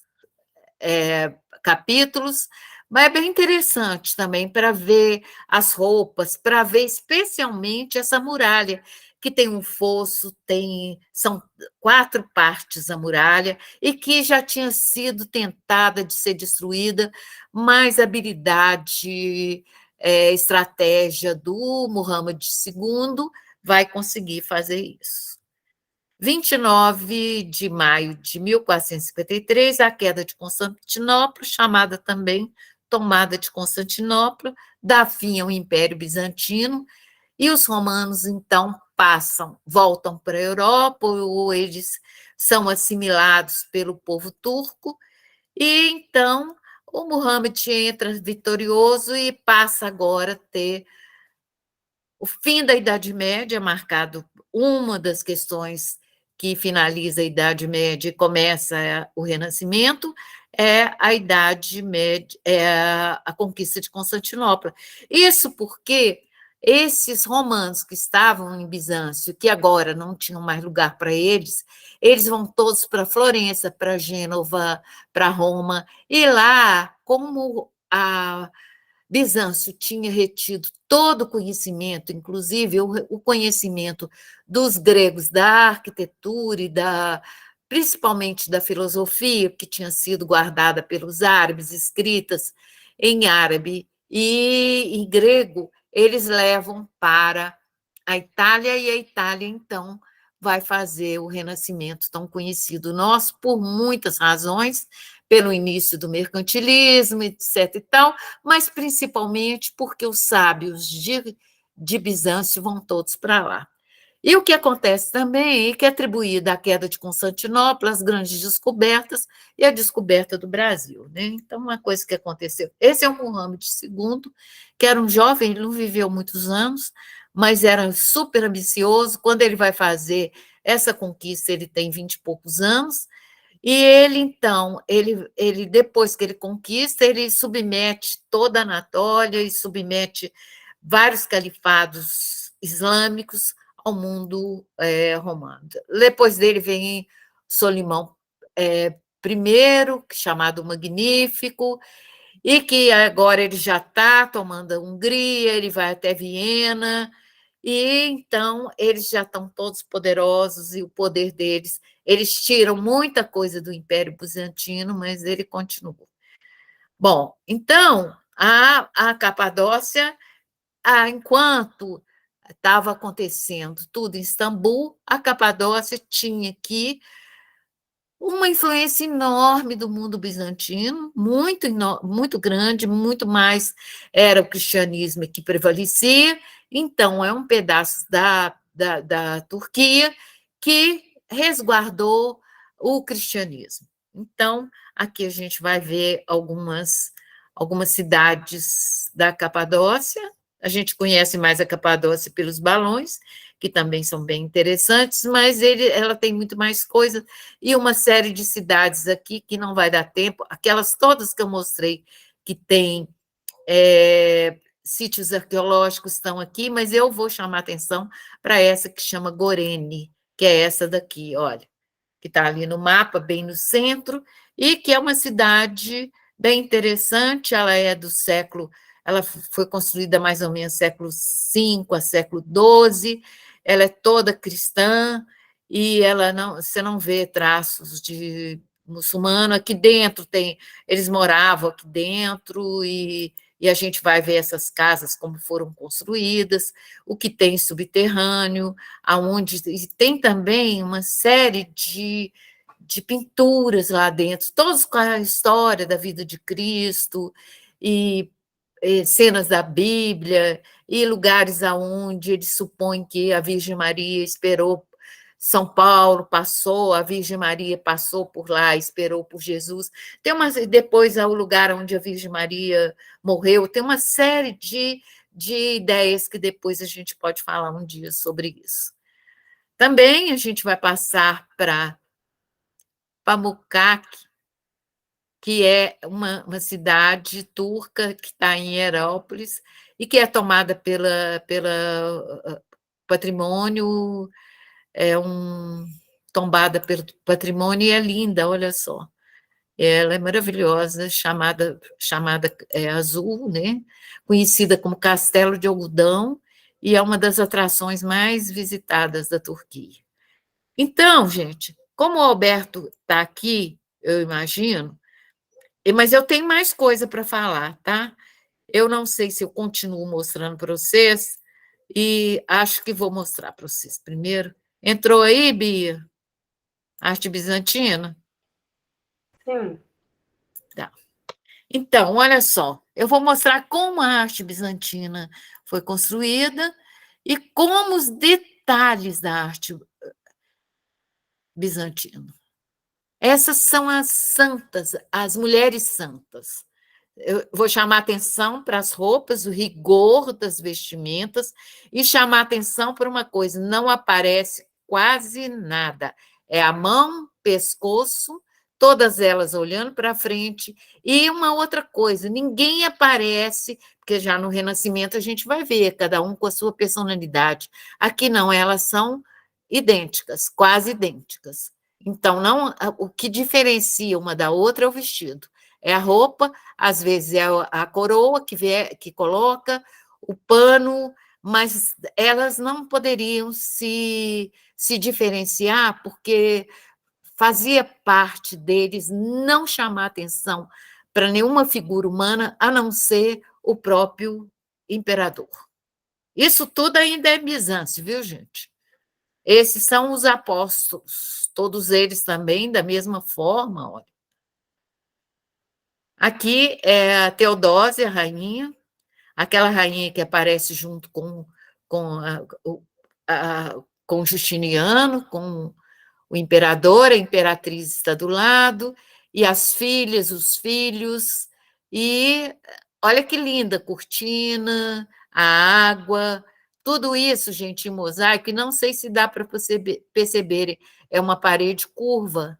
Speaker 1: capítulos, mas é bem interessante também para ver as roupas, para ver especialmente essa muralha, que tem um fosso, são 4 partes a muralha, e que já tinha sido tentada de ser destruída, mas a habilidade, estratégia do Muhammad II vai conseguir fazer isso. 29 de maio de 1453, a queda de Constantinopla, chamada também tomada de Constantinopla, dá fim ao Império Bizantino, e os romanos, então, voltam para a Europa, ou eles são assimilados pelo povo turco, e então o Muhammad entra vitorioso e passa agora a ter o fim da Idade Média, marcado uma das questões que finaliza a Idade Média e começa o Renascimento, é a Idade Média, a conquista de Constantinopla. Isso porque esses romanos que estavam em Bizâncio, que agora não tinham mais lugar para eles vão todos para Florença, para Gênova, para Roma, e lá, como a Bizâncio tinha retido todo o conhecimento, inclusive o conhecimento dos gregos da arquitetura e principalmente da filosofia, que tinha sido guardada pelos árabes, escritas em árabe e em grego, eles levam para a Itália, e a Itália, então, vai fazer o Renascimento tão conhecido nosso por muitas razões, pelo início do mercantilismo, etc. e tal, mas principalmente porque os sábios de Bizâncio vão todos para lá. E o que acontece também é que é atribuída à queda de Constantinopla, as grandes descobertas e a descoberta do Brasil, né? Então, uma coisa que aconteceu. Esse é o Muhammad II, que era um jovem, ele não viveu muitos anos, mas era super ambicioso. Quando ele vai fazer essa conquista, ele tem 20 e poucos anos, e ele, então, ele depois que ele conquista, ele submete toda a Anatólia e submete vários califados islâmicos ao mundo romano. Depois dele vem Solimão I, chamado Magnífico, e que agora ele já está tomando a Hungria, ele vai até Viena, e então eles já estão todos poderosos e o poder deles, eles tiram muita coisa do Império Bizantino, mas ele continua. Bom, então, a Capadócia, enquanto estava acontecendo tudo em Istambul, a Capadócia tinha aqui uma influência enorme do mundo bizantino, muito, muito grande, muito mais era o cristianismo que prevalecia, então é um pedaço da Turquia que resguardou o cristianismo. Então, aqui a gente vai ver algumas cidades da Capadócia, a gente conhece mais a Capadócia pelos balões, que também são bem interessantes, mas ela tem muito mais coisas, e uma série de cidades aqui que não vai dar tempo, aquelas todas que eu mostrei que tem sítios arqueológicos estão aqui, mas eu vou chamar atenção para essa que chama Gorene, que é essa daqui, olha, que está ali no mapa, bem no centro, e que é uma cidade bem interessante, ela foi construída mais ou menos século V a século XII, ela é toda cristã, e você não vê traços de muçulmano. Aqui dentro eles moravam aqui dentro, e a gente vai ver essas casas como foram construídas, o que tem subterrâneo, aonde tem também uma série de pinturas lá dentro, todos com a história da vida de Cristo, e cenas da Bíblia, e lugares aonde eles supõem que a Virgem Maria esperou. São Paulo passou, a Virgem Maria passou por lá, esperou por Jesus. Depois, o lugar onde a Virgem Maria morreu, tem uma série de ideias que depois a gente pode falar um dia sobre isso. Também a gente vai passar para Pamukkale, que é uma cidade turca que está em Herápolis e que é tomada pela patrimônio, tombada pelo patrimônio, e é linda, olha só. Ela é maravilhosa, chamada Azul, né? Conhecida como Castelo de Algodão, e é uma das atrações mais visitadas da Turquia. Então, gente, como o Alberto está aqui, eu imagino, mas eu tenho mais coisa para falar, tá? Eu não sei se eu continuo mostrando para vocês, e acho que vou mostrar para vocês primeiro. Entrou aí, Bia? Arte bizantina?
Speaker 2: Sim.
Speaker 1: Tá. Então, olha só, eu vou mostrar como a arte bizantina foi construída e como os detalhes da arte bizantina. Essas são as santas, as mulheres santas. Eu vou chamar atenção para as roupas, o rigor das vestimentas, e chamar atenção para uma coisa: não aparece quase nada. É a mão, pescoço, todas elas olhando para frente. E uma outra coisa: ninguém aparece, porque já no Renascimento a gente vai ver, cada um com a sua personalidade. Aqui não, elas são idênticas, quase idênticas. Então, não, o que diferencia uma da outra é o vestido. É a roupa, às vezes é a coroa que coloca, o pano, mas elas não poderiam se diferenciar, porque fazia parte deles não chamar atenção para nenhuma figura humana, a não ser o próprio imperador. Isso tudo ainda é Bizâncio, viu, gente? Esses são os apóstolos, todos eles também da mesma forma, olha. Aqui é a Teodósia, a rainha, aquela rainha que aparece junto com com Justiniano, com o imperador, a imperatriz está do lado, e as filhas, os filhos, e olha que linda, cortina, a água, tudo isso, gente, em mosaico, e não sei se dá para perceber, é uma parede curva.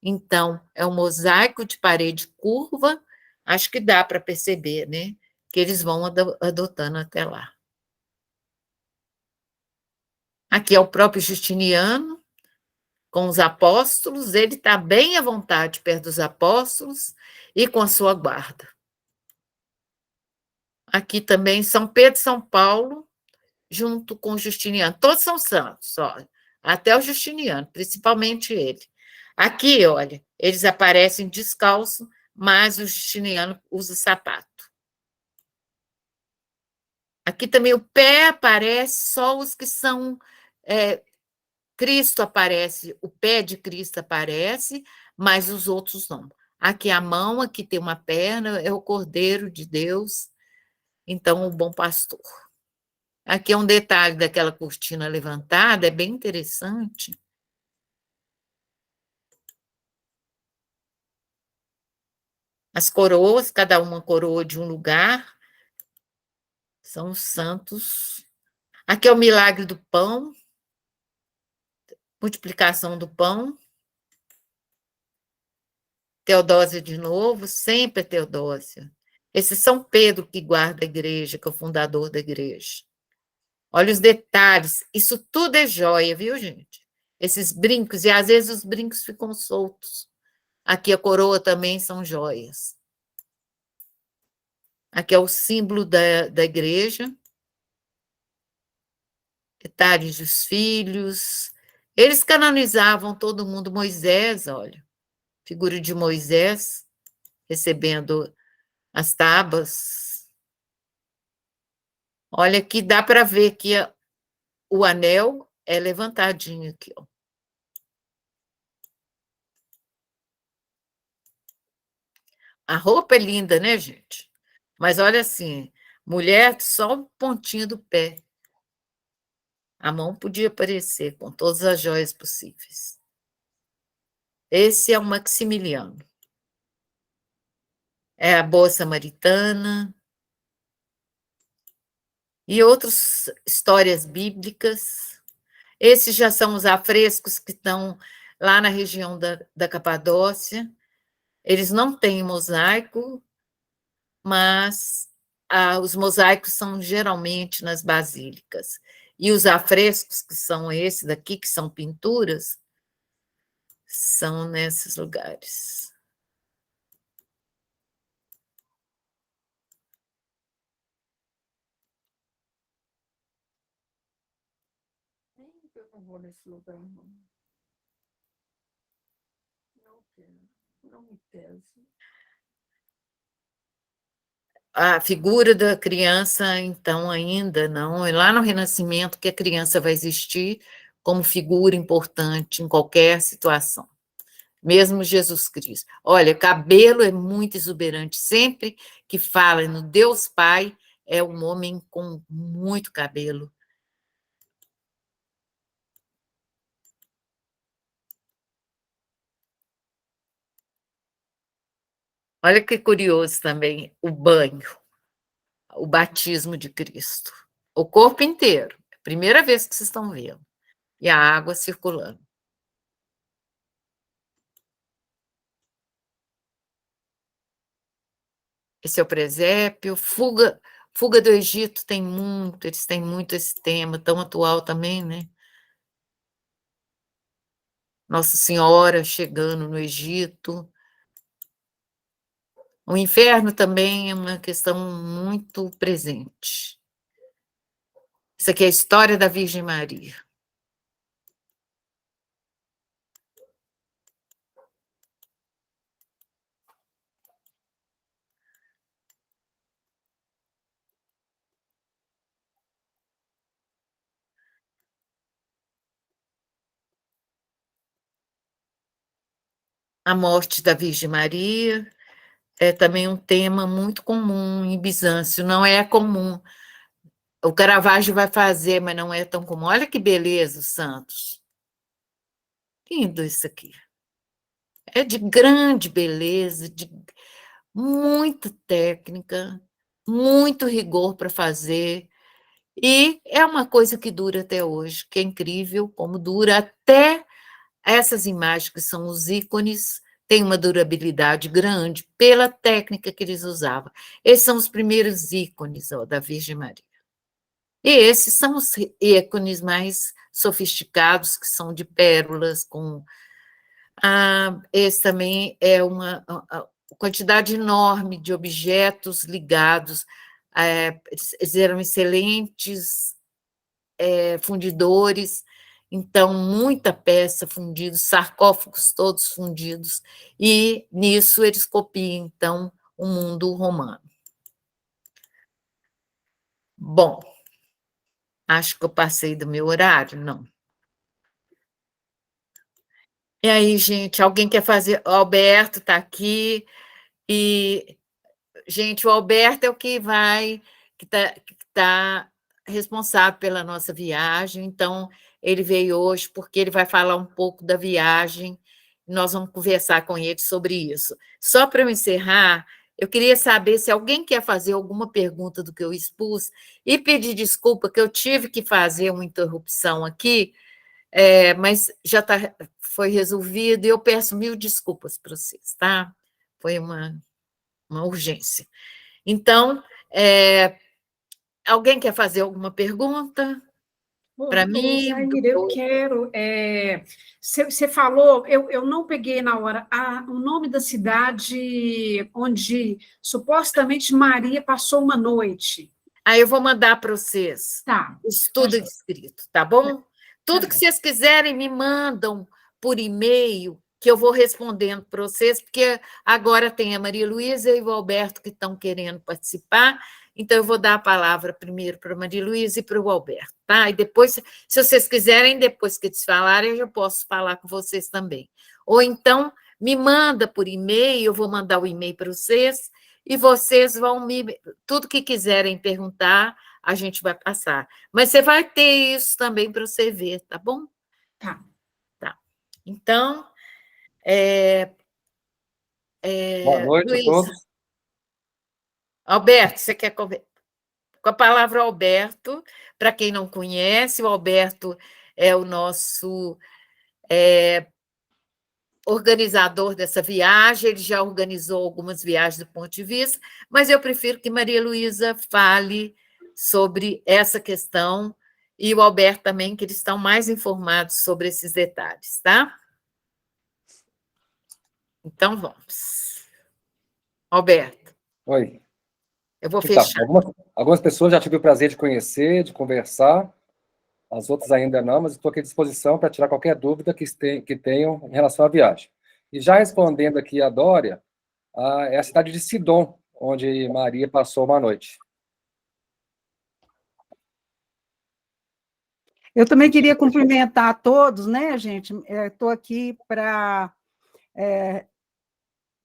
Speaker 1: Então, é um mosaico de parede curva, acho que dá para perceber, né? Que eles vão adotando até lá. Aqui é o próprio Justiniano, com os apóstolos, ele está bem à vontade perto dos apóstolos e com a sua guarda. Aqui também São Pedro e São Paulo, junto com Justiniano. Todos são santos, olha, até o Justiniano, principalmente ele. Aqui, olha, eles aparecem descalços, mas o Justiniano usa sapato. Aqui também o pé aparece, só os que são. Cristo aparece, o pé de Cristo aparece, mas os outros não. Aqui a mão, aqui tem uma perna, é o Cordeiro de Deus, então o bom pastor. Aqui é um detalhe daquela cortina levantada, é bem interessante. As coroas, cada uma coroa de um lugar, são os santos. Aqui é o milagre do pão, multiplicação do pão. Teodósia de novo, sempre Teodósia. Esse São Pedro que guarda a igreja, que é o fundador da igreja. Olha os detalhes, isso tudo é joia, viu, gente? Esses brincos, e às vezes os brincos ficam soltos. Aqui a coroa também são joias. Aqui é o símbolo da igreja. Detalhes dos filhos. Eles canonizavam todo mundo. Moisés, olha, figura de Moisés, recebendo as tábuas. Olha aqui, dá para ver que o anel é levantadinho aqui, ó. A roupa é linda, né, gente? Mas olha assim, mulher, só o pontinho do pé. A mão podia aparecer com todas as joias possíveis. Esse é o Maximiliano. É a boa samaritana. E outras histórias bíblicas. Esses já são os afrescos que estão lá na região da Capadócia. Eles não têm mosaico, mas os mosaicos são geralmente nas basílicas. E os afrescos, que são esses daqui, que são pinturas, são nesses lugares. Eu não vou nesse lugar, não. Não quero, não me pese. A figura da criança, então, ainda não. É lá no Renascimento que a criança vai existir como figura importante em qualquer situação. Mesmo Jesus Cristo. Olha, cabelo é muito exuberante. Sempre que fala no Deus Pai, é um homem com muito cabelo. Olha que curioso também o banho, o batismo de Cristo. O corpo inteiro. É a primeira vez que vocês estão vendo. E a água circulando. Esse é o presépio. Fuga do Egito tem muito, eles têm muito esse tema, tão atual também, né? Nossa Senhora chegando no Egito. O inferno também é uma questão muito presente. Isso aqui é a história da Virgem Maria. A morte da Virgem Maria é também um tema muito comum em Bizâncio, não é comum O Caravaggio vai fazer, mas não é tão comum. Olha que beleza, o Santos. Lindo isso aqui. É de grande beleza, de muita técnica, muito rigor para fazer. E é uma coisa que dura até hoje, que é incrível como dura até essas imagens que são os ícones, têm uma durabilidade grande pela técnica que eles usavam. Esses são os primeiros ícones da Virgem Maria. E esses são os ícones mais sofisticados, que são de pérolas, com... esse também é uma quantidade enorme de objetos ligados, eles eram excelentes fundidores, então muita peça fundida, sarcófagos todos fundidos, e nisso eles copiam, então, o mundo romano. Bom, acho que eu passei do meu horário, não. E aí, gente, alguém quer fazer? O Alberto está aqui, e, gente, o Alberto é o que tá responsável pela nossa viagem, então ele veio hoje porque ele vai falar um pouco da viagem, nós vamos conversar com ele sobre isso. Só para eu encerrar, eu queria saber se alguém quer fazer alguma pergunta do que eu expus e pedir desculpa que eu tive que fazer uma interrupção aqui, mas já foi resolvido e eu peço 1000 desculpas para vocês, tá? Foi uma urgência. Então, alguém quer fazer alguma pergunta para mim?
Speaker 3: Zaira, eu quero. Você falou, eu não peguei na hora, o nome da cidade onde supostamente Maria passou uma noite.
Speaker 1: Aí eu vou mandar para vocês.
Speaker 3: Tá.
Speaker 1: Tudo escrito, tá bom? Tudo que vocês quiserem, me mandam por e-mail, que eu vou respondendo para vocês, porque agora tem a Maria Luísa e o Alberto que estão querendo participar, então eu vou dar a palavra primeiro para a Maria Luísa e para o Alberto, tá? E depois, se vocês quiserem, depois que eles falarem, eu já posso falar com vocês também. Ou então, me manda por e-mail, eu vou mandar o e-mail para vocês, e vocês vão tudo que quiserem perguntar, a gente vai passar. Mas você vai ter isso também para você ver, tá bom?
Speaker 3: Tá.
Speaker 1: Tá. Então,
Speaker 4: boa noite
Speaker 1: Luísa,
Speaker 4: a todos.
Speaker 1: Alberto, você quer conversar? Com a palavra Alberto, para quem não conhece, o Alberto é o nosso organizador dessa viagem, ele já organizou algumas viagens do ponto de vista, mas eu prefiro que Maria Luísa fale sobre essa questão e o Alberto também, que eles estão mais informados sobre esses detalhes, tá? Então, vamos. Alberto.
Speaker 4: Oi.
Speaker 1: Eu vou fechar.
Speaker 4: Algumas pessoas já tive o prazer de conhecer, de conversar, as outras ainda não, mas estou aqui à disposição para tirar qualquer dúvida que tenham em relação à viagem. E já respondendo aqui a Dória, é a cidade de Sidom, onde Maria passou uma noite.
Speaker 3: Eu também queria cumprimentar a todos, né, gente? Estou aqui para...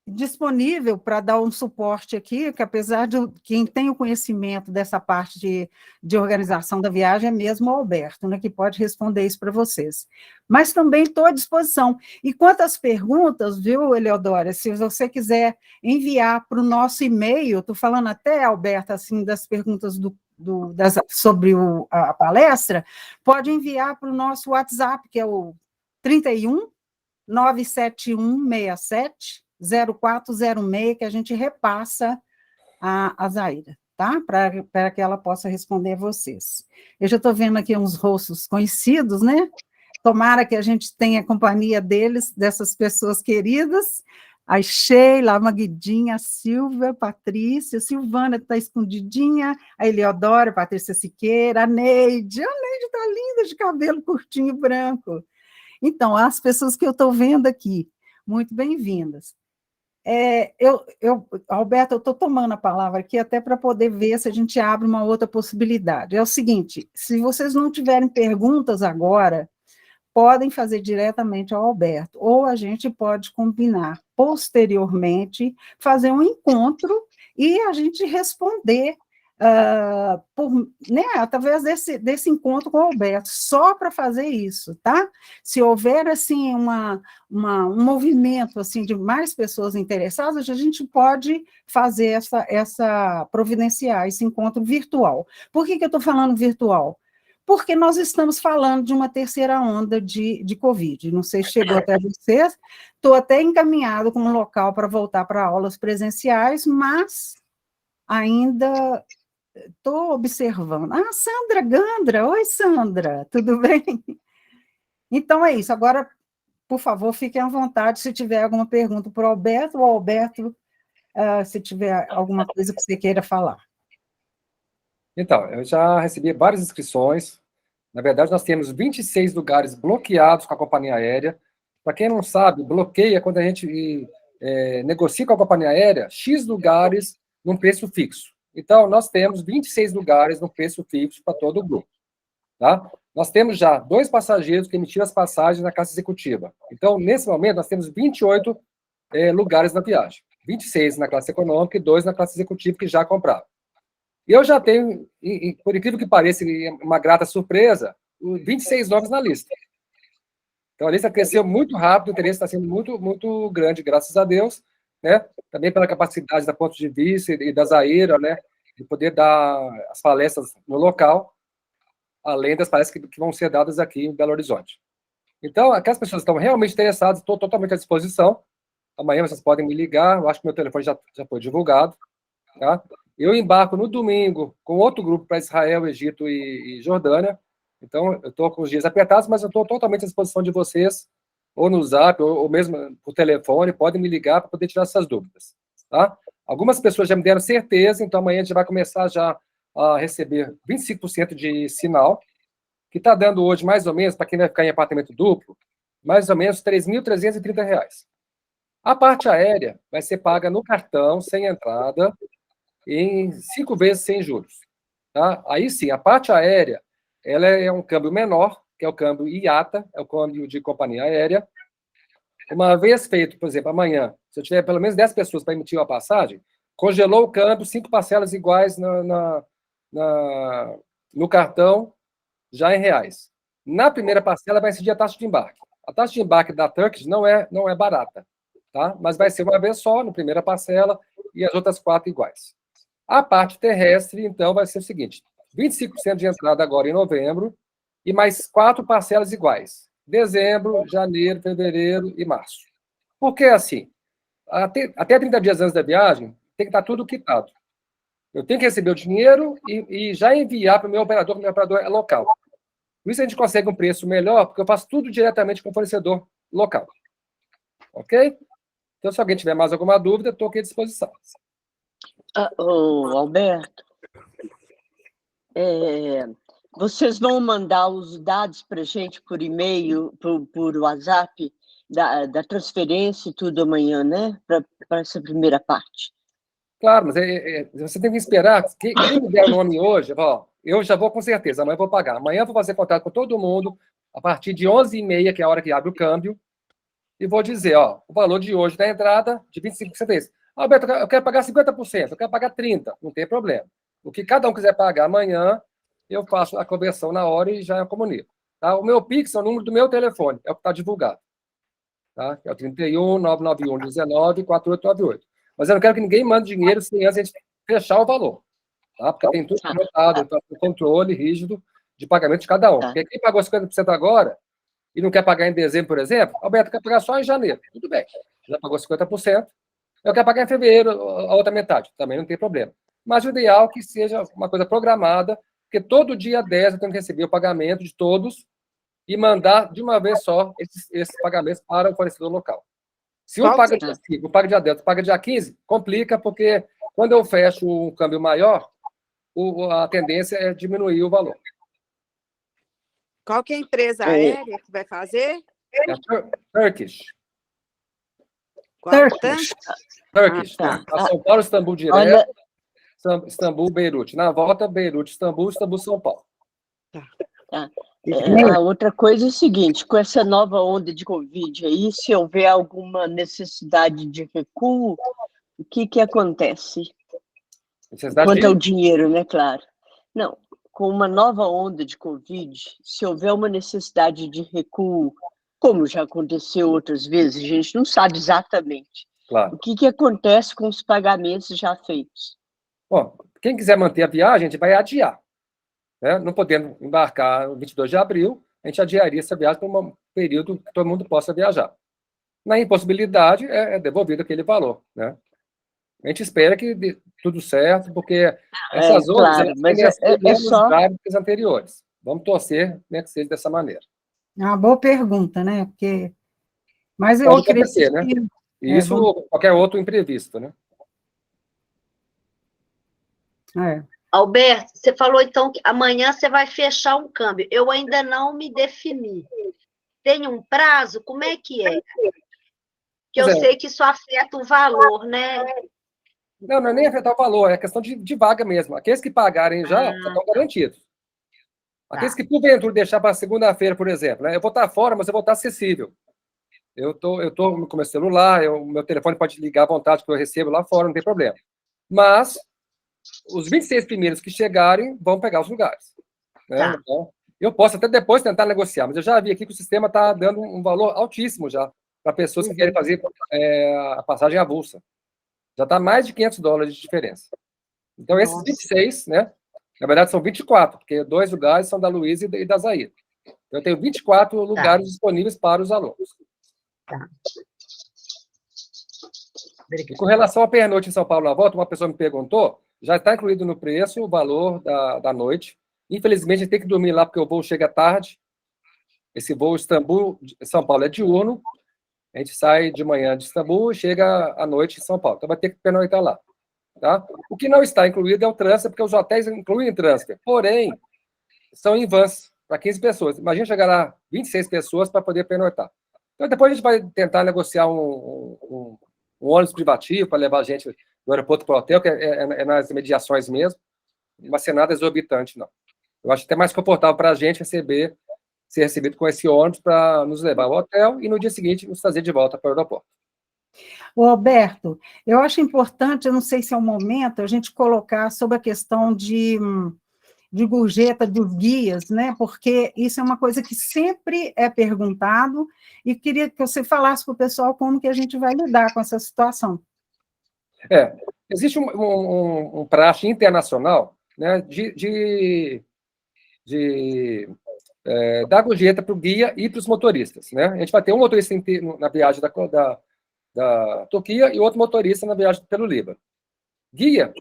Speaker 3: disponível para dar um suporte aqui, que apesar de quem tem o conhecimento dessa parte de organização da viagem é mesmo o Alberto, né, que pode responder isso para vocês. Mas também estou à disposição. E quanto às perguntas, viu, Eleodora, se você quiser enviar para o nosso e-mail, estou falando até, Alberto, assim, das perguntas sobre a palestra, pode enviar para o nosso WhatsApp, que é o 31 97167 0406, que a gente repassa a Zaira, tá? Para que ela possa responder a vocês. Eu já estou vendo aqui uns rostos conhecidos, né? Tomara que a gente tenha companhia dessas pessoas queridas. A Sheila, a Maguidinha, a Silvia, a Patrícia, a Silvana está escondidinha, a Eleodora, a Patrícia Siqueira, a Neide está linda de cabelo curtinho e branco. Então, as pessoas que eu estou vendo aqui, muito bem-vindas. Alberto, eu estou tomando a palavra aqui até para poder ver se a gente abre uma outra possibilidade. É o seguinte, se vocês não tiverem perguntas agora, podem fazer diretamente ao Alberto, ou a gente pode combinar posteriormente, fazer um encontro e a gente responder através desse encontro com o Alberto, só para fazer isso, tá? Se houver, assim, um movimento, assim, de mais pessoas interessadas, a gente pode fazer providenciar esse encontro virtual. Por que eu estou falando virtual? Porque nós estamos falando de uma terceira onda de Covid. Não sei se chegou até vocês, estou até encaminhado com um local para voltar para aulas presenciais, mas ainda estou observando. Ah, Sandra Gandra, oi, Sandra, tudo bem? Então é isso. Agora, por favor, fiquem à vontade se tiver alguma pergunta para o Alberto, ou Alberto, se tiver alguma coisa que você queira falar.
Speaker 4: Então, eu já recebi várias inscrições. Na verdade, nós temos 26 lugares bloqueados com a companhia aérea. Para quem não sabe, bloqueia quando a gente negocia com a companhia aérea X lugares num preço fixo. Então, nós temos 26 lugares no preço fixo para todo o grupo. Tá? Nós temos já 2 passageiros que emitiram as passagens na classe executiva. Então, nesse momento, nós temos 28 lugares na viagem. 26 na classe econômica e 2 na classe executiva que já compraram. E eu já tenho, por incrível que pareça, uma grata surpresa, 26 nomes na lista. Então, a lista cresceu muito rápido, o interesse está sendo muito, muito grande, graças a Deus, né? Também pela capacidade da Ponto de Vista e da Zaira, né? De poder dar as palestras no local, além das palestras que vão ser dadas aqui em Belo Horizonte. Então, aquelas pessoas que estão realmente interessadas, estou totalmente à disposição. Amanhã vocês podem me ligar, eu acho que meu telefone já foi divulgado, tá? Eu embarco no domingo com outro grupo para Israel, Egito e Jordânia. Então, eu estou com os dias apertados, mas eu estou totalmente à disposição de vocês, ou no Zap, ou mesmo por telefone, podem me ligar para poder tirar essas dúvidas. Tá? Algumas pessoas já me deram certeza, então amanhã a gente vai começar já a receber 25% de sinal, que está dando hoje mais ou menos, para quem vai ficar em apartamento duplo, mais ou menos R$ 3.330. A parte aérea vai ser paga no cartão, sem entrada, em 5 vezes sem juros. Tá? Aí sim, a parte aérea, ela é um câmbio menor, que é o câmbio IATA, é o câmbio de companhia aérea. Uma vez feito, por exemplo, amanhã, se eu tiver pelo menos 10 pessoas para emitir uma passagem, congelou o câmbio, 5 parcelas iguais no cartão, já em reais. Na primeira parcela vai incidir a taxa de embarque. A taxa de embarque da Turkish não é barata, tá? Mas vai ser uma vez só, na primeira parcela, e as outras 4 iguais. A parte terrestre, então, vai ser o seguinte: 25% de entrada agora em novembro e mais 4 parcelas iguais. Dezembro, janeiro, fevereiro e março. Por que assim? Até 30 dias antes da viagem, tem que estar tudo quitado. Eu tenho que receber o dinheiro e já enviar para o meu operador, que o meu operador é local. Por isso a gente consegue um preço melhor, porque eu faço tudo diretamente com o fornecedor local. Ok? Então, se alguém tiver mais alguma dúvida, estou aqui à disposição.
Speaker 5: Alberto, vocês vão mandar os dados para a gente por e-mail, por WhatsApp, da transferência e tudo amanhã, né? Para essa primeira parte.
Speaker 4: Claro, mas você tem que esperar. Quem me der o nome hoje, eu já vou com certeza, amanhã eu vou pagar. Amanhã eu vou fazer contato com todo mundo, a partir de 11h30, que é a hora que abre o câmbio, e vou dizer, o valor de hoje da entrada, de 25% é esse. Alberto, eu quero pagar 50%, eu quero pagar 30%, não tem problema. O que cada um quiser pagar amanhã, eu faço a conversão na hora e já comunico. Tá? O meu Pix é o número do meu telefone, é o que está divulgado. Tá? É o 31 991 19 4898. Mas eu não quero que ninguém mande dinheiro sem antes a gente fechar o valor. Tá? Porque tem tudo anotado, então, o controle rígido de pagamento de cada um. Porque quem pagou 50% agora e não quer pagar em dezembro, por exemplo, Alberto, quer pagar só em janeiro. Tudo bem, já pagou 50%. Eu quero pagar em fevereiro a outra metade. Também não tem problema. Mas o ideal é que seja uma coisa programada, porque todo dia 10 eu tenho que receber o pagamento de todos e mandar de uma vez só esses pagamentos para o fornecedor local. Se um paga dia 5, paga dia 10, paga dia 15, complica, porque quando eu fecho um câmbio maior, a tendência é diminuir o valor.
Speaker 6: Qual que é a empresa aérea que vai fazer?
Speaker 4: É a Turkish. Turkish.
Speaker 5: Tá.
Speaker 4: São Paulo, Istambul direto, Istambul, Beirute. Na volta, Beirute, Istambul, São Paulo.
Speaker 5: Tá. A outra coisa é o seguinte, com essa nova onda de Covid aí, se houver alguma necessidade de recuo, o que acontece?
Speaker 4: Necessidade
Speaker 5: Quanto
Speaker 4: de...
Speaker 5: ao dinheiro, né, claro. Não, com uma nova onda de Covid, se houver uma necessidade de recuo, como já aconteceu outras vezes, a gente não sabe exatamente
Speaker 4: Claro.
Speaker 5: o que acontece com os pagamentos já feitos.
Speaker 4: Bom, quem quiser manter a viagem, a gente vai adiar. Né? Não podendo embarcar no 22 de abril, a gente adiaria essa viagem para um período que todo mundo possa viajar. Na impossibilidade, é devolvido aquele valor. Né? A gente espera que dê tudo certo, porque essas outras
Speaker 5: claro,
Speaker 4: elas
Speaker 5: mas
Speaker 4: tendem a ser menos
Speaker 5: só...
Speaker 4: graves que as anteriores. Vamos torcer, né, que seja dessa maneira.
Speaker 3: É uma boa pergunta, né? Porque... Mas eu
Speaker 4: Pode
Speaker 3: acredito
Speaker 4: acontecer, né?
Speaker 3: que...
Speaker 4: E isso ou qualquer outro imprevisto, né?
Speaker 7: Alberto, você falou então que amanhã você vai fechar um câmbio. Eu ainda não me defini. Tem um prazo? Como é que é? Que eu sei que isso afeta o valor, né?
Speaker 4: Não é nem afetar o valor, é questão de vaga mesmo. Aqueles que pagarem já estão garantidos. Aqueles que, porventura, deixar para segunda-feira, por exemplo, né? Eu vou estar fora, mas eu vou estar acessível. Eu tô com meu celular, meu telefone pode ligar à vontade, que eu recebo lá fora, não tem problema. Mas os 26 primeiros que chegarem vão pegar os lugares. Né? Então, eu posso até depois tentar negociar, mas eu já vi aqui que o sistema está dando um valor altíssimo já para pessoas que querem fazer a passagem avulsa. Já está mais de $500 de diferença. Então, esses 26, né? Na verdade, são 24, porque 2 lugares são da Luísa e da Zaira. Eu tenho 24 lugares disponíveis para os alunos. E com relação à pernoite em São Paulo na volta, uma pessoa me perguntou, já está incluído no preço o valor da noite. Infelizmente, a gente tem que dormir lá, porque o voo chega tarde. Esse voo Istambul-São Paulo é diurno. A gente sai de manhã de Istambul e chega à noite em São Paulo. Então, vai ter que pernoitar lá. Tá? O que não está incluído é o transfer, porque os hotéis incluem transfer. Porém, são em vans, para 15 pessoas. Imagina chegar lá 26 pessoas para poder pernoitar. Então, depois a gente vai tentar negociar um ônibus privativo para levar a gente do aeroporto para o hotel, que é nas mediações mesmo. Não vai ser nada exorbitante, não. Eu acho até mais confortável para a gente ser recebido com esse ônibus para nos levar ao hotel e no dia seguinte nos trazer de volta para o aeroporto.
Speaker 3: Ô, Alberto, eu acho importante, eu não sei se é o momento, a gente colocar sobre a questão de gorjeta dos guias, né? Porque isso é uma coisa que sempre é perguntado e queria que você falasse para o pessoal como que a gente vai lidar com essa situação.
Speaker 4: Existe um praxe internacional, né, dar gorjeta para o guia e para os motoristas. Né? A gente vai ter um motorista na viagem da Turquia e outro motorista na viagem pelo Líbano. Guia,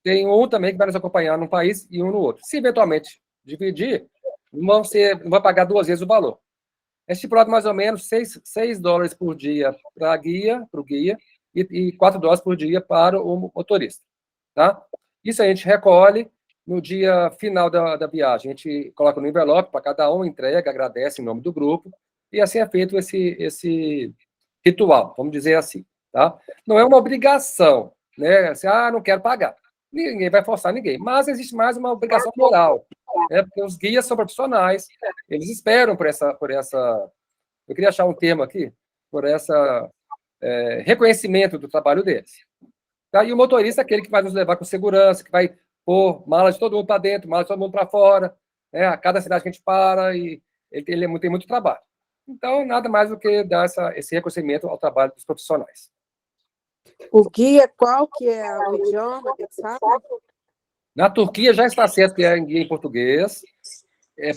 Speaker 4: tem um também que vai nos acompanhar num país e um no outro. Se eventualmente dividir, não vai pagar 2 vezes o valor. É estipulado mais ou menos $6 por dia para o guia, e $4 por dia para o motorista. Tá? Isso a gente recolhe no dia final da viagem. A gente coloca no envelope para cada um, entrega, agradece em nome do grupo, e assim é feito esse ritual, vamos dizer assim. Tá? Não é uma obrigação, né? Assim, não quero pagar. Ninguém vai forçar ninguém, mas existe mais uma obrigação moral, né? Porque os guias são profissionais, eles esperam por essa eu queria achar um termo aqui, por essa reconhecimento do trabalho deles. Tá? E o motorista é aquele que vai nos levar com segurança, que vai pôr mala de todo mundo para dentro, mala de todo mundo para fora, né? A cada cidade que a gente para, e ele tem muito trabalho. Então, nada mais do que dar esse reconhecimento ao trabalho dos profissionais.
Speaker 6: O guia, qual que é o idioma, sabe?
Speaker 4: Na Turquia já está certo que é guia em português.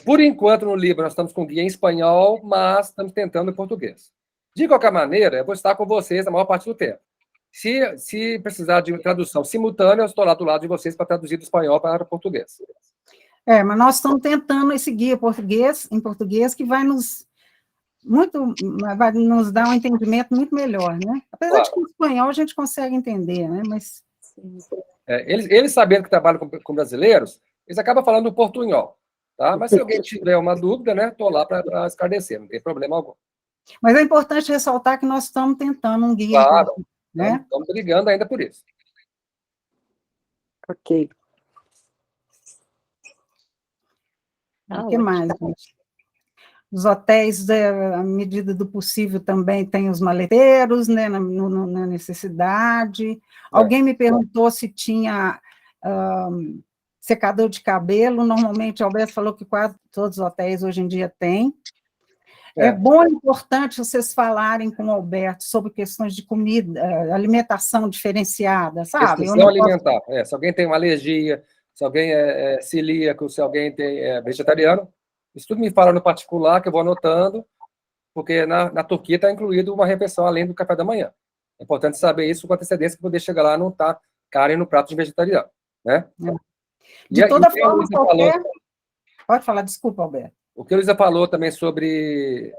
Speaker 4: Por enquanto, no Líbano, nós estamos com guia em espanhol, mas estamos tentando em português. De qualquer maneira, eu vou estar com vocês a maior parte do tempo. Se precisar de tradução simultânea, eu estou lá do lado de vocês para traduzir do espanhol para o português.
Speaker 3: Mas nós estamos tentando esse guia em português, que vai nos dar um entendimento muito melhor, né? Apesar de que o espanhol a gente consegue entender, né? Mas...
Speaker 4: Eles sabendo que trabalham com brasileiros, eles acabam falando o portunhol. Tá? Mas se alguém tiver uma dúvida, né, estou lá para esclarecer, não tem problema algum.
Speaker 3: Mas é importante ressaltar que nós estamos tentando um guia.
Speaker 4: Claro,
Speaker 3: né?
Speaker 4: Estamos brigando ainda por isso.
Speaker 6: Ok.
Speaker 3: O que mais, gente? Os hotéis, à medida do possível, também tem os maleteiros, né, na necessidade. Alguém me perguntou se tinha secador de cabelo, normalmente, o Alberto falou que quase todos os hotéis hoje em dia têm. É bom e importante vocês falarem com o Alberto sobre questões de comida, alimentação diferenciada, sabe?
Speaker 4: Restrição alimentar. Se alguém tem uma alergia, se alguém é celíaco, se alguém é vegetariano, isso tudo me fala no particular, que eu vou anotando, porque na Turquia está incluído uma refeição além do café da manhã. É importante saber isso com antecedência, para poder chegar lá e não estar carne no prato de vegetariano, né?
Speaker 3: De toda forma, qualquer... Pode falar, desculpa, Alberto.
Speaker 4: O que a Luísa falou também sobre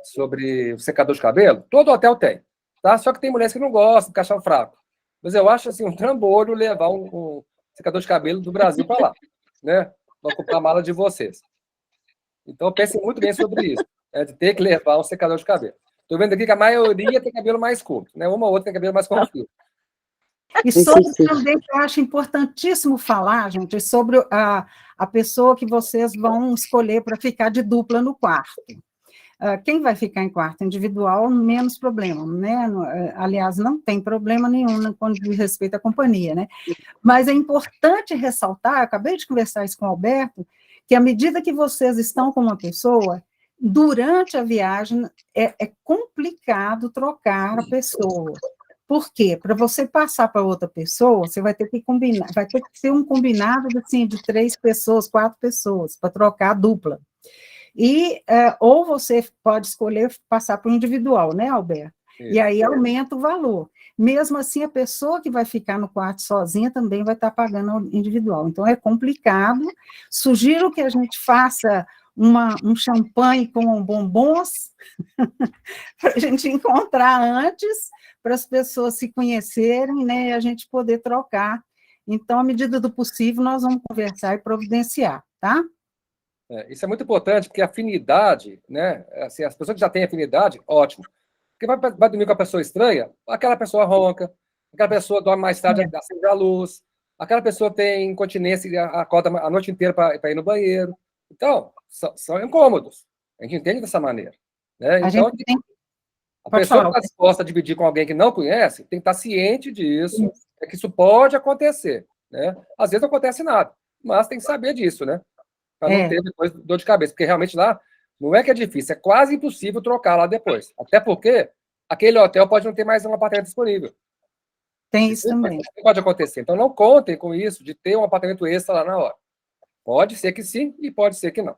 Speaker 4: o secador de cabelo, todo hotel tem, tá? Só que tem mulheres que não gostam, que acham fraco. Mas eu acho, assim, um trambolho levar um secador de cabelo do Brasil para lá, né? Para ocupar a mala de vocês. Então, pensem muito bem sobre isso, de ter que levar um secador de cabelo. Estou vendo aqui que a maioria tem cabelo mais curto, né? Uma ou outra tem cabelo mais comprido.
Speaker 3: E sobre também, que eu acho importantíssimo falar, gente, sobre a pessoa que vocês vão escolher para ficar de dupla no quarto. Quem vai ficar em quarto individual, menos problema, né? Aliás, não tem problema nenhum quando diz respeito à companhia, né? Mas é importante ressaltar, eu acabei de conversar isso com o Alberto, que à medida que vocês estão com uma pessoa, durante a viagem é complicado trocar a pessoa. Por quê? Para você passar para outra pessoa, você vai ter que combinar, vai ter que ser um combinado assim, de 3 pessoas, 4 pessoas, para trocar a dupla. E, ou você pode escolher passar para o individual, né, Alberto? E aí aumenta o valor. Mesmo assim, a pessoa que vai ficar no quarto sozinha também vai estar pagando o individual. Então, é complicado. Sugiro que a gente faça um champanhe com bombons, para a gente encontrar antes, para as pessoas se conhecerem, né, e a gente poder trocar. Então, à medida do possível, nós vamos conversar e providenciar, tá?
Speaker 4: Isso é muito importante, porque a afinidade, né, assim, as pessoas que já têm afinidade, ótimo. Porque vai dormir com a pessoa estranha, aquela pessoa ronca, aquela pessoa dorme mais tarde, acende a luz, aquela pessoa tem incontinência e acorda a noite inteira para ir no banheiro. Então, são incômodos. A gente entende dessa maneira. Né? Então, a pessoa que está disposta a dividir com alguém que não conhece tem que estar ciente disso, que isso pode acontecer. Né? Às vezes não acontece nada, mas tem que saber disso, né? Para não ter depois dor de cabeça, porque realmente lá não é que é difícil, é quase impossível trocar lá depois. Até porque aquele hotel pode não ter mais um apartamento disponível.
Speaker 3: Tem isso também.
Speaker 4: Pode acontecer. Então, não contem com isso de ter um apartamento extra lá na hora. Pode ser que sim e pode ser que não.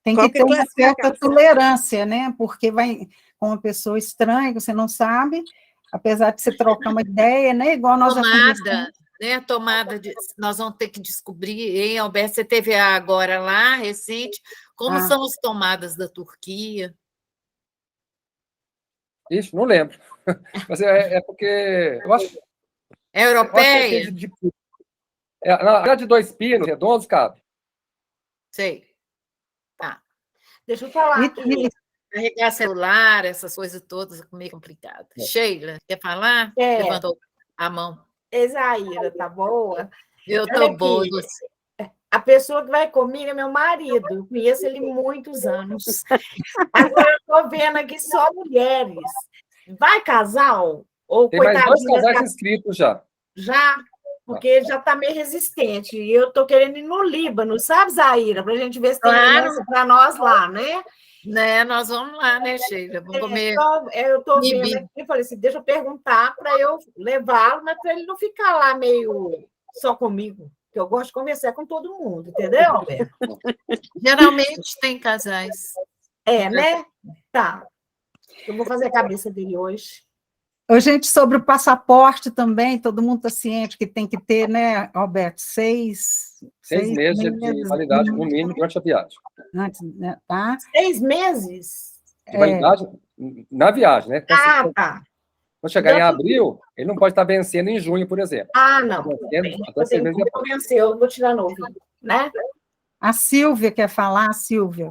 Speaker 3: Tem que ter uma certa tolerância, né? Porque vai com uma pessoa estranha, que você não sabe, apesar de você trocar uma ideia, né? Igual nós já conversamos.
Speaker 1: Né? Nós vamos ter que descobrir, hein, Alberto? Você teve agora lá, recente, como são as tomadas da Turquia?
Speaker 4: Ixi, não lembro. Mas é porque eu acho.
Speaker 1: É europeia?
Speaker 4: Na área de 2 pinos redondos, cabe.
Speaker 1: Sei. Tá.
Speaker 2: Deixa eu falar aqui.
Speaker 1: Carregar celular, essas coisas todas, é meio complicado. Sheila, quer falar? Levantou a mão.
Speaker 2: Esaíra, tá boa?
Speaker 1: Eu tô boa.
Speaker 2: A pessoa que vai comigo é meu marido. Eu conheço ele há muitos anos. Agora eu estou vendo aqui só mulheres. Vai casal? Ou
Speaker 4: tem mais 2 casais inscritos já.
Speaker 2: Já? Porque ele já está meio resistente. E eu estou querendo ir no Líbano, sabe, Zaira? Para a gente ver se tem criança para nós lá, né?
Speaker 1: Né, nós vamos lá, né, Sheila? Vamos comer.
Speaker 2: Eu estou vendo aqui, eu falei assim, deixa eu perguntar para eu levá-lo, mas para ele não ficar lá meio só comigo, que eu gosto de conversar com todo mundo, entendeu, Alberto?
Speaker 1: Geralmente tem casais.
Speaker 2: Né? Tá. Eu vou fazer a cabeça dele hoje.
Speaker 3: Gente, sobre o passaporte também, todo mundo está ciente que tem que ter, né, Alberto, 6
Speaker 4: meses de validade, no mínimo, durante a viagem.
Speaker 3: Antes, né, tá?
Speaker 2: 6 meses?
Speaker 4: De validade na viagem, né? Então,
Speaker 2: tá.
Speaker 4: Quando chegar em abril, ele não pode estar vencendo em junho, por exemplo.
Speaker 2: Não. Vou vencer, eu vou tirar novo, né?
Speaker 3: A Silvia quer falar, Silvia.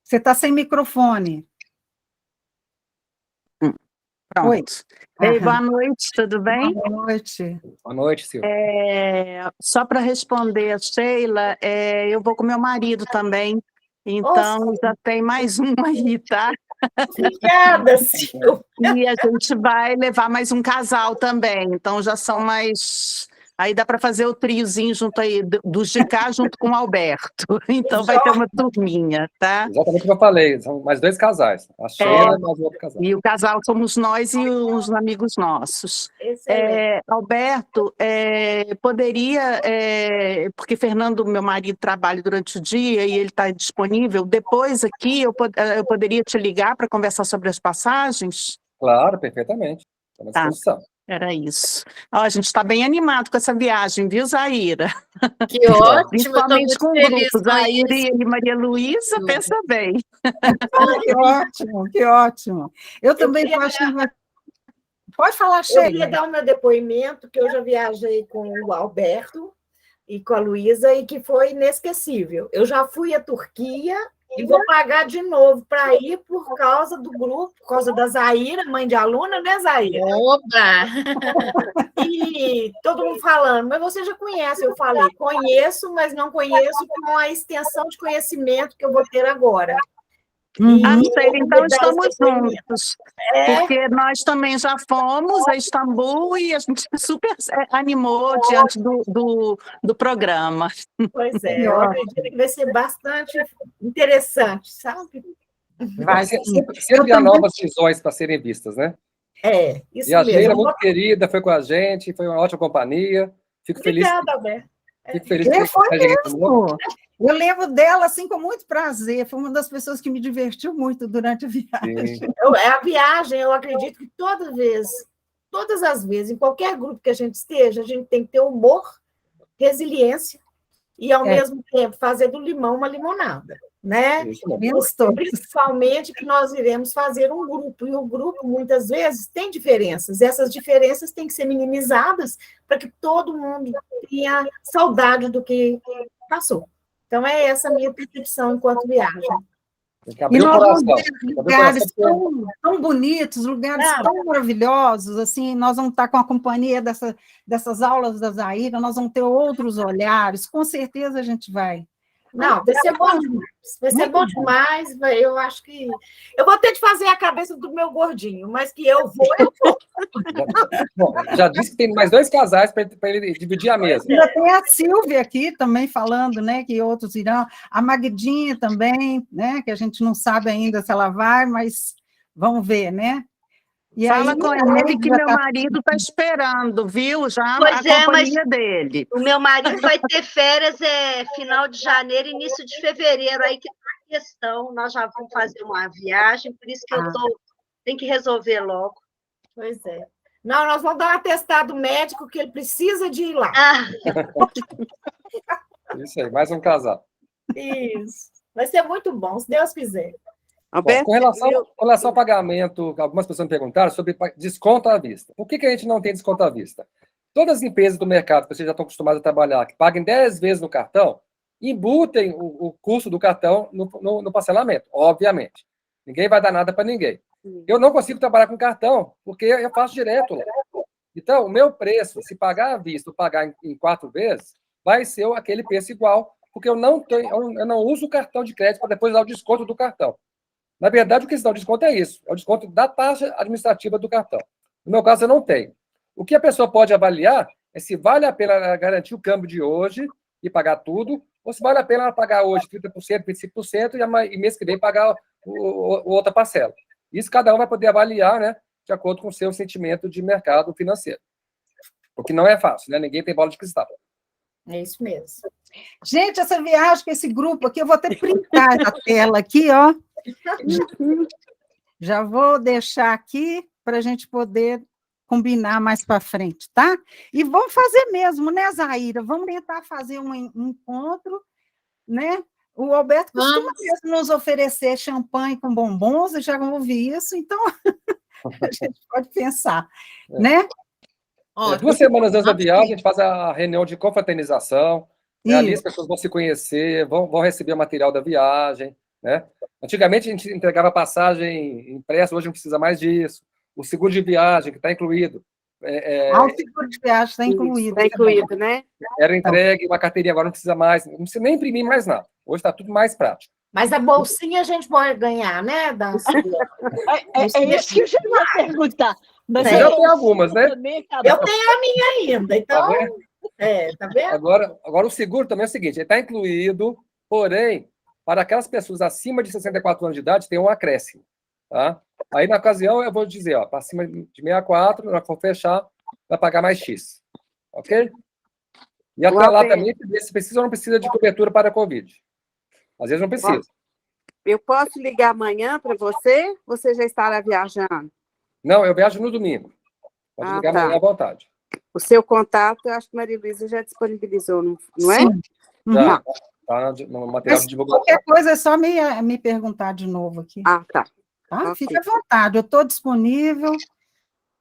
Speaker 3: Você está sem microfone.
Speaker 8: Pronto.
Speaker 3: Oi.
Speaker 8: Ei, boa noite, tudo bem?
Speaker 3: Boa noite.
Speaker 4: Boa noite, Silvia.
Speaker 8: Só para responder a Sheila, eu vou com meu marido também, então já tem mais uma aí, tá?
Speaker 2: Obrigada, Silvia.
Speaker 8: E a gente vai levar mais um casal também, então já são mais Aí dá para fazer o triozinho junto aí, dos de cá junto com o Alberto. Então vai ter uma turminha, tá?
Speaker 4: Exatamente o que eu falei, são mais 2 casais. A Sheila e mais outro casal.
Speaker 8: E o casal somos nós e os amigos nossos. Alberto, poderia, porque Fernando, meu marido, trabalha durante o dia e ele está disponível, depois aqui eu poderia te ligar para conversar sobre as passagens?
Speaker 4: Claro, perfeitamente. Estou à disposição.
Speaker 8: Era isso. A gente está bem animado com essa viagem, viu, Zaira?
Speaker 1: Que ótimo,
Speaker 8: Principalmente com o grupo, Zaira
Speaker 1: isso.
Speaker 8: e Maria Luísa, pensa bem.
Speaker 3: Que ótimo, que ótimo. Eu também estou achando... Pode falar, Sheila.
Speaker 2: Eu queria dar o meu depoimento, que eu já viajei com o Alberto e com a Luísa, e que foi inesquecível. Eu já fui à Turquia e vou pagar de novo para ir por causa do grupo, por causa da Zaira, mãe de aluna, né, Zaira?
Speaker 1: Oba!
Speaker 2: E todo mundo falando, mas você já conhece? Eu falei, conheço, mas não conheço com a extensão de conhecimento que eu vou ter agora.
Speaker 8: Sheila, então estamos juntos, porque nós também já fomos a Istambul e a gente super animou diante do programa.
Speaker 2: Pois é, eu acredito que vai ser bastante interessante, sabe?
Speaker 3: Vai,
Speaker 4: sempre há novas decisões para serem vistas, né?
Speaker 2: Isso
Speaker 4: e a
Speaker 2: mesmo.
Speaker 4: Sheila, muito querida, foi com a gente, foi uma ótima companhia. Fico feliz.
Speaker 2: Obrigada, Alberto.
Speaker 4: Fico feliz que
Speaker 3: foi mesmo. Eu lembro dela assim com muito prazer. Foi uma das pessoas que me divertiu muito durante a viagem.
Speaker 2: A viagem, eu acredito que todas as vezes, em qualquer grupo que a gente esteja, a gente tem que ter humor, resiliência e, ao mesmo tempo, fazer do limão uma limonada, né? Principalmente que nós iremos fazer um grupo, e o grupo, muitas vezes, tem diferenças. Essas diferenças têm que ser minimizadas para que todo mundo tenha saudade do que passou. Então, é essa a minha percepção enquanto viagem.
Speaker 3: E nós vamos ver lugares tão bonitos, lugares tão maravilhosos, assim, nós vamos estar com a companhia dessas aulas da Zaira, nós vamos ter outros olhares, com certeza a gente vai.
Speaker 2: Não, vai ser bom demais. Vai ser bom demais. Eu acho que... Eu vou ter de fazer a cabeça do meu gordinho, mas que eu vou.
Speaker 4: Bom, já disse que tem mais 2 casais para ele dividir a mesa.
Speaker 3: Ainda tem a Silvia aqui também falando, né, que outros irão. A Magdinha também, né, que a gente não sabe ainda se ela vai, mas vamos ver, né? E
Speaker 8: fala
Speaker 3: aí,
Speaker 8: com ele que meu marido está esperando, viu? Já
Speaker 7: pois
Speaker 8: a companhia dele.
Speaker 7: O meu marido vai ter férias final de janeiro, início de fevereiro, aí que tá a questão. Nós já vamos fazer uma viagem, por isso que eu tenho que resolver logo.
Speaker 2: Pois é. Não, nós vamos dar um atestado médico que ele precisa de ir lá.
Speaker 4: Isso aí, mais um casal.
Speaker 2: Isso. Vai ser muito bom, se Deus quiser.
Speaker 4: Bom, com relação ao pagamento, algumas pessoas me perguntaram sobre desconto à vista. Por que a gente não tem desconto à vista? Todas as empresas do mercado que vocês já estão acostumados a trabalhar, que paguem 10 vezes no cartão, embutem o custo do cartão no parcelamento, obviamente. Ninguém vai dar nada para ninguém. Eu não consigo trabalhar com cartão, porque eu faço direto lá. Então, o meu preço, se pagar à vista ou pagar em 4 vezes, vai ser aquele preço igual, porque eu não uso o cartão de crédito para depois dar o desconto do cartão. Na verdade, o que se dá o desconto é isso, é o desconto da taxa administrativa do cartão. No meu caso, eu não tenho. O que a pessoa pode avaliar é se vale a pena garantir o câmbio de hoje e pagar tudo, ou se vale a pena ela pagar hoje 30%, 25% e mês que vem pagar outra parcela. Isso cada um vai poder avaliar, né, de acordo com o seu sentimento de mercado financeiro. O que não é fácil, né? Ninguém tem bola de cristal.
Speaker 2: É isso mesmo.
Speaker 3: Gente, essa viagem com esse grupo aqui, eu vou até printar a tela aqui, ó. Já vou deixar aqui para a gente poder combinar mais para frente, tá? E vamos fazer mesmo, né, Zaira? Vamos tentar fazer um encontro, né? O Alberto costuma mesmo nos oferecer champanhe com bombons, eu já ouvi isso, então a gente pode pensar, né?
Speaker 4: 2 semanas antes da viagem, a gente faz a reunião de confraternização, né? Ali as pessoas vão se conhecer, vão receber o material da viagem, né? Antigamente a gente entregava passagem impressa, hoje não precisa mais disso. O seguro de viagem, que está incluído.
Speaker 3: O seguro de viagem está incluído.
Speaker 6: Está incluído, né?
Speaker 4: Era entregue uma carteirinha, agora não precisa mais, não precisa nem imprimir mais nada. Hoje está tudo mais prático.
Speaker 2: Mas a bolsinha a gente pode ganhar, né, Dança?
Speaker 5: É isso que eu já ia perguntar. Mas
Speaker 4: você já tem algumas, né?
Speaker 2: Eu tenho a minha ainda, então... Tá vendo?
Speaker 4: Agora, o seguro também é o seguinte, ele está incluído, porém, para aquelas pessoas acima de 64 anos de idade, tem um acréscimo. Tá? Aí, na ocasião, eu vou dizer, ó, para cima de 64, na hora que for fechar, vai pagar mais X. Ok? E até lá também, se precisa ou não precisa de cobertura para a Covid. Às vezes não precisa.
Speaker 6: Eu posso ligar amanhã para você? Você já estará viajando?
Speaker 4: Não, eu viajo no domingo. Pode ligar amanhã à vontade.
Speaker 6: O seu contato, eu acho que a Maria Luísa já disponibilizou, não é?
Speaker 3: Sim.
Speaker 4: Já, tá no material
Speaker 3: Mas
Speaker 4: de divulgação.
Speaker 3: qualquer coisa é só me perguntar de novo aqui.
Speaker 6: Tá.
Speaker 3: Tá?
Speaker 6: Ok.
Speaker 3: Fica à vontade, eu estou disponível.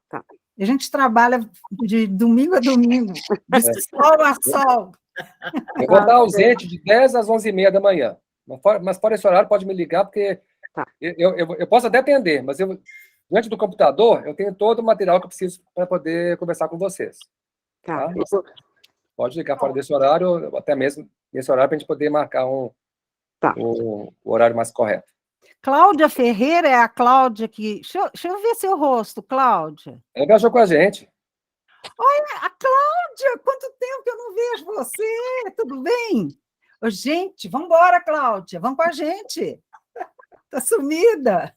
Speaker 6: Tá.
Speaker 3: A gente trabalha de domingo a domingo, de sol a sol.
Speaker 4: Eu vou estar ausente de 10 às 11h30 da manhã. Mas fora esse horário, pode me ligar, porque eu posso até atender, mas diante do computador, eu tenho todo o material que eu preciso para poder conversar com vocês. Tá? Pode ligar fora desse horário, até mesmo nesse horário, para a gente poder marcar o horário mais correto.
Speaker 3: Cláudia Ferreira é a Cláudia que... Deixa eu ver seu rosto, Cláudia.
Speaker 4: Ela viajou com a gente.
Speaker 3: Olha, a Cláudia! Quanto tempo que eu não vejo você! Tudo bem? Ô, gente, vamos embora, Cláudia. Vamos com a gente. Está sumida.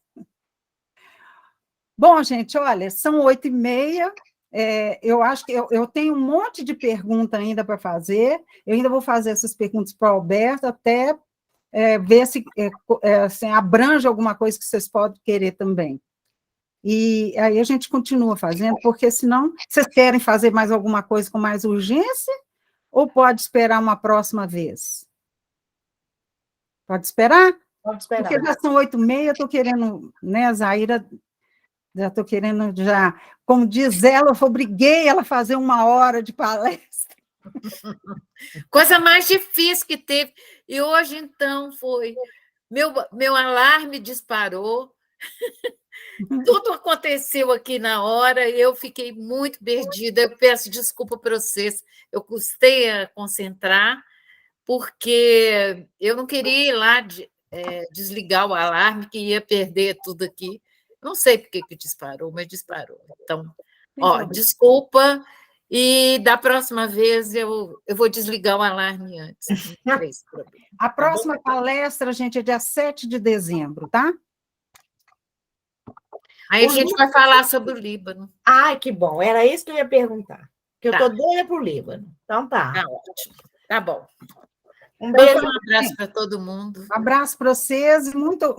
Speaker 3: Bom, gente, olha, são 8h30. Eu acho que eu tenho um monte de pergunta ainda para fazer. Eu ainda vou fazer essas perguntas para o Alberto, até ver se assim, abrange alguma coisa que vocês podem querer também. E aí a gente continua fazendo, porque senão, vocês querem fazer mais alguma coisa com mais urgência ou pode esperar uma próxima vez? Pode esperar?
Speaker 2: Pode esperar.
Speaker 3: Porque já são 8h30, eu estou querendo, né, a Zaira, já estou querendo, como diz ela, eu obriguei ela a fazer 1 hora de palestra.
Speaker 1: Coisa mais difícil que teve. E hoje, então, foi... Meu alarme disparou, tudo aconteceu aqui na hora, e eu fiquei muito perdida. Eu peço desculpa para vocês, eu custei a concentrar, porque eu não queria ir lá desligar o alarme, que ia perder tudo aqui. Não sei por que disparou, mas disparou. Então, desculpa, e da próxima vez eu vou desligar o alarme antes.
Speaker 3: A próxima palestra, gente, é dia 7 de dezembro, tá?
Speaker 1: Aí a gente vai falar sobre o Líbano.
Speaker 2: Ai, que bom, era isso que eu ia perguntar. Porque eu estou doida para o Líbano. Então tá.
Speaker 1: Tá ótimo. Tá bom.
Speaker 2: Um beijo.
Speaker 1: Um abraço para todo mundo.
Speaker 3: Um abraço para vocês e muito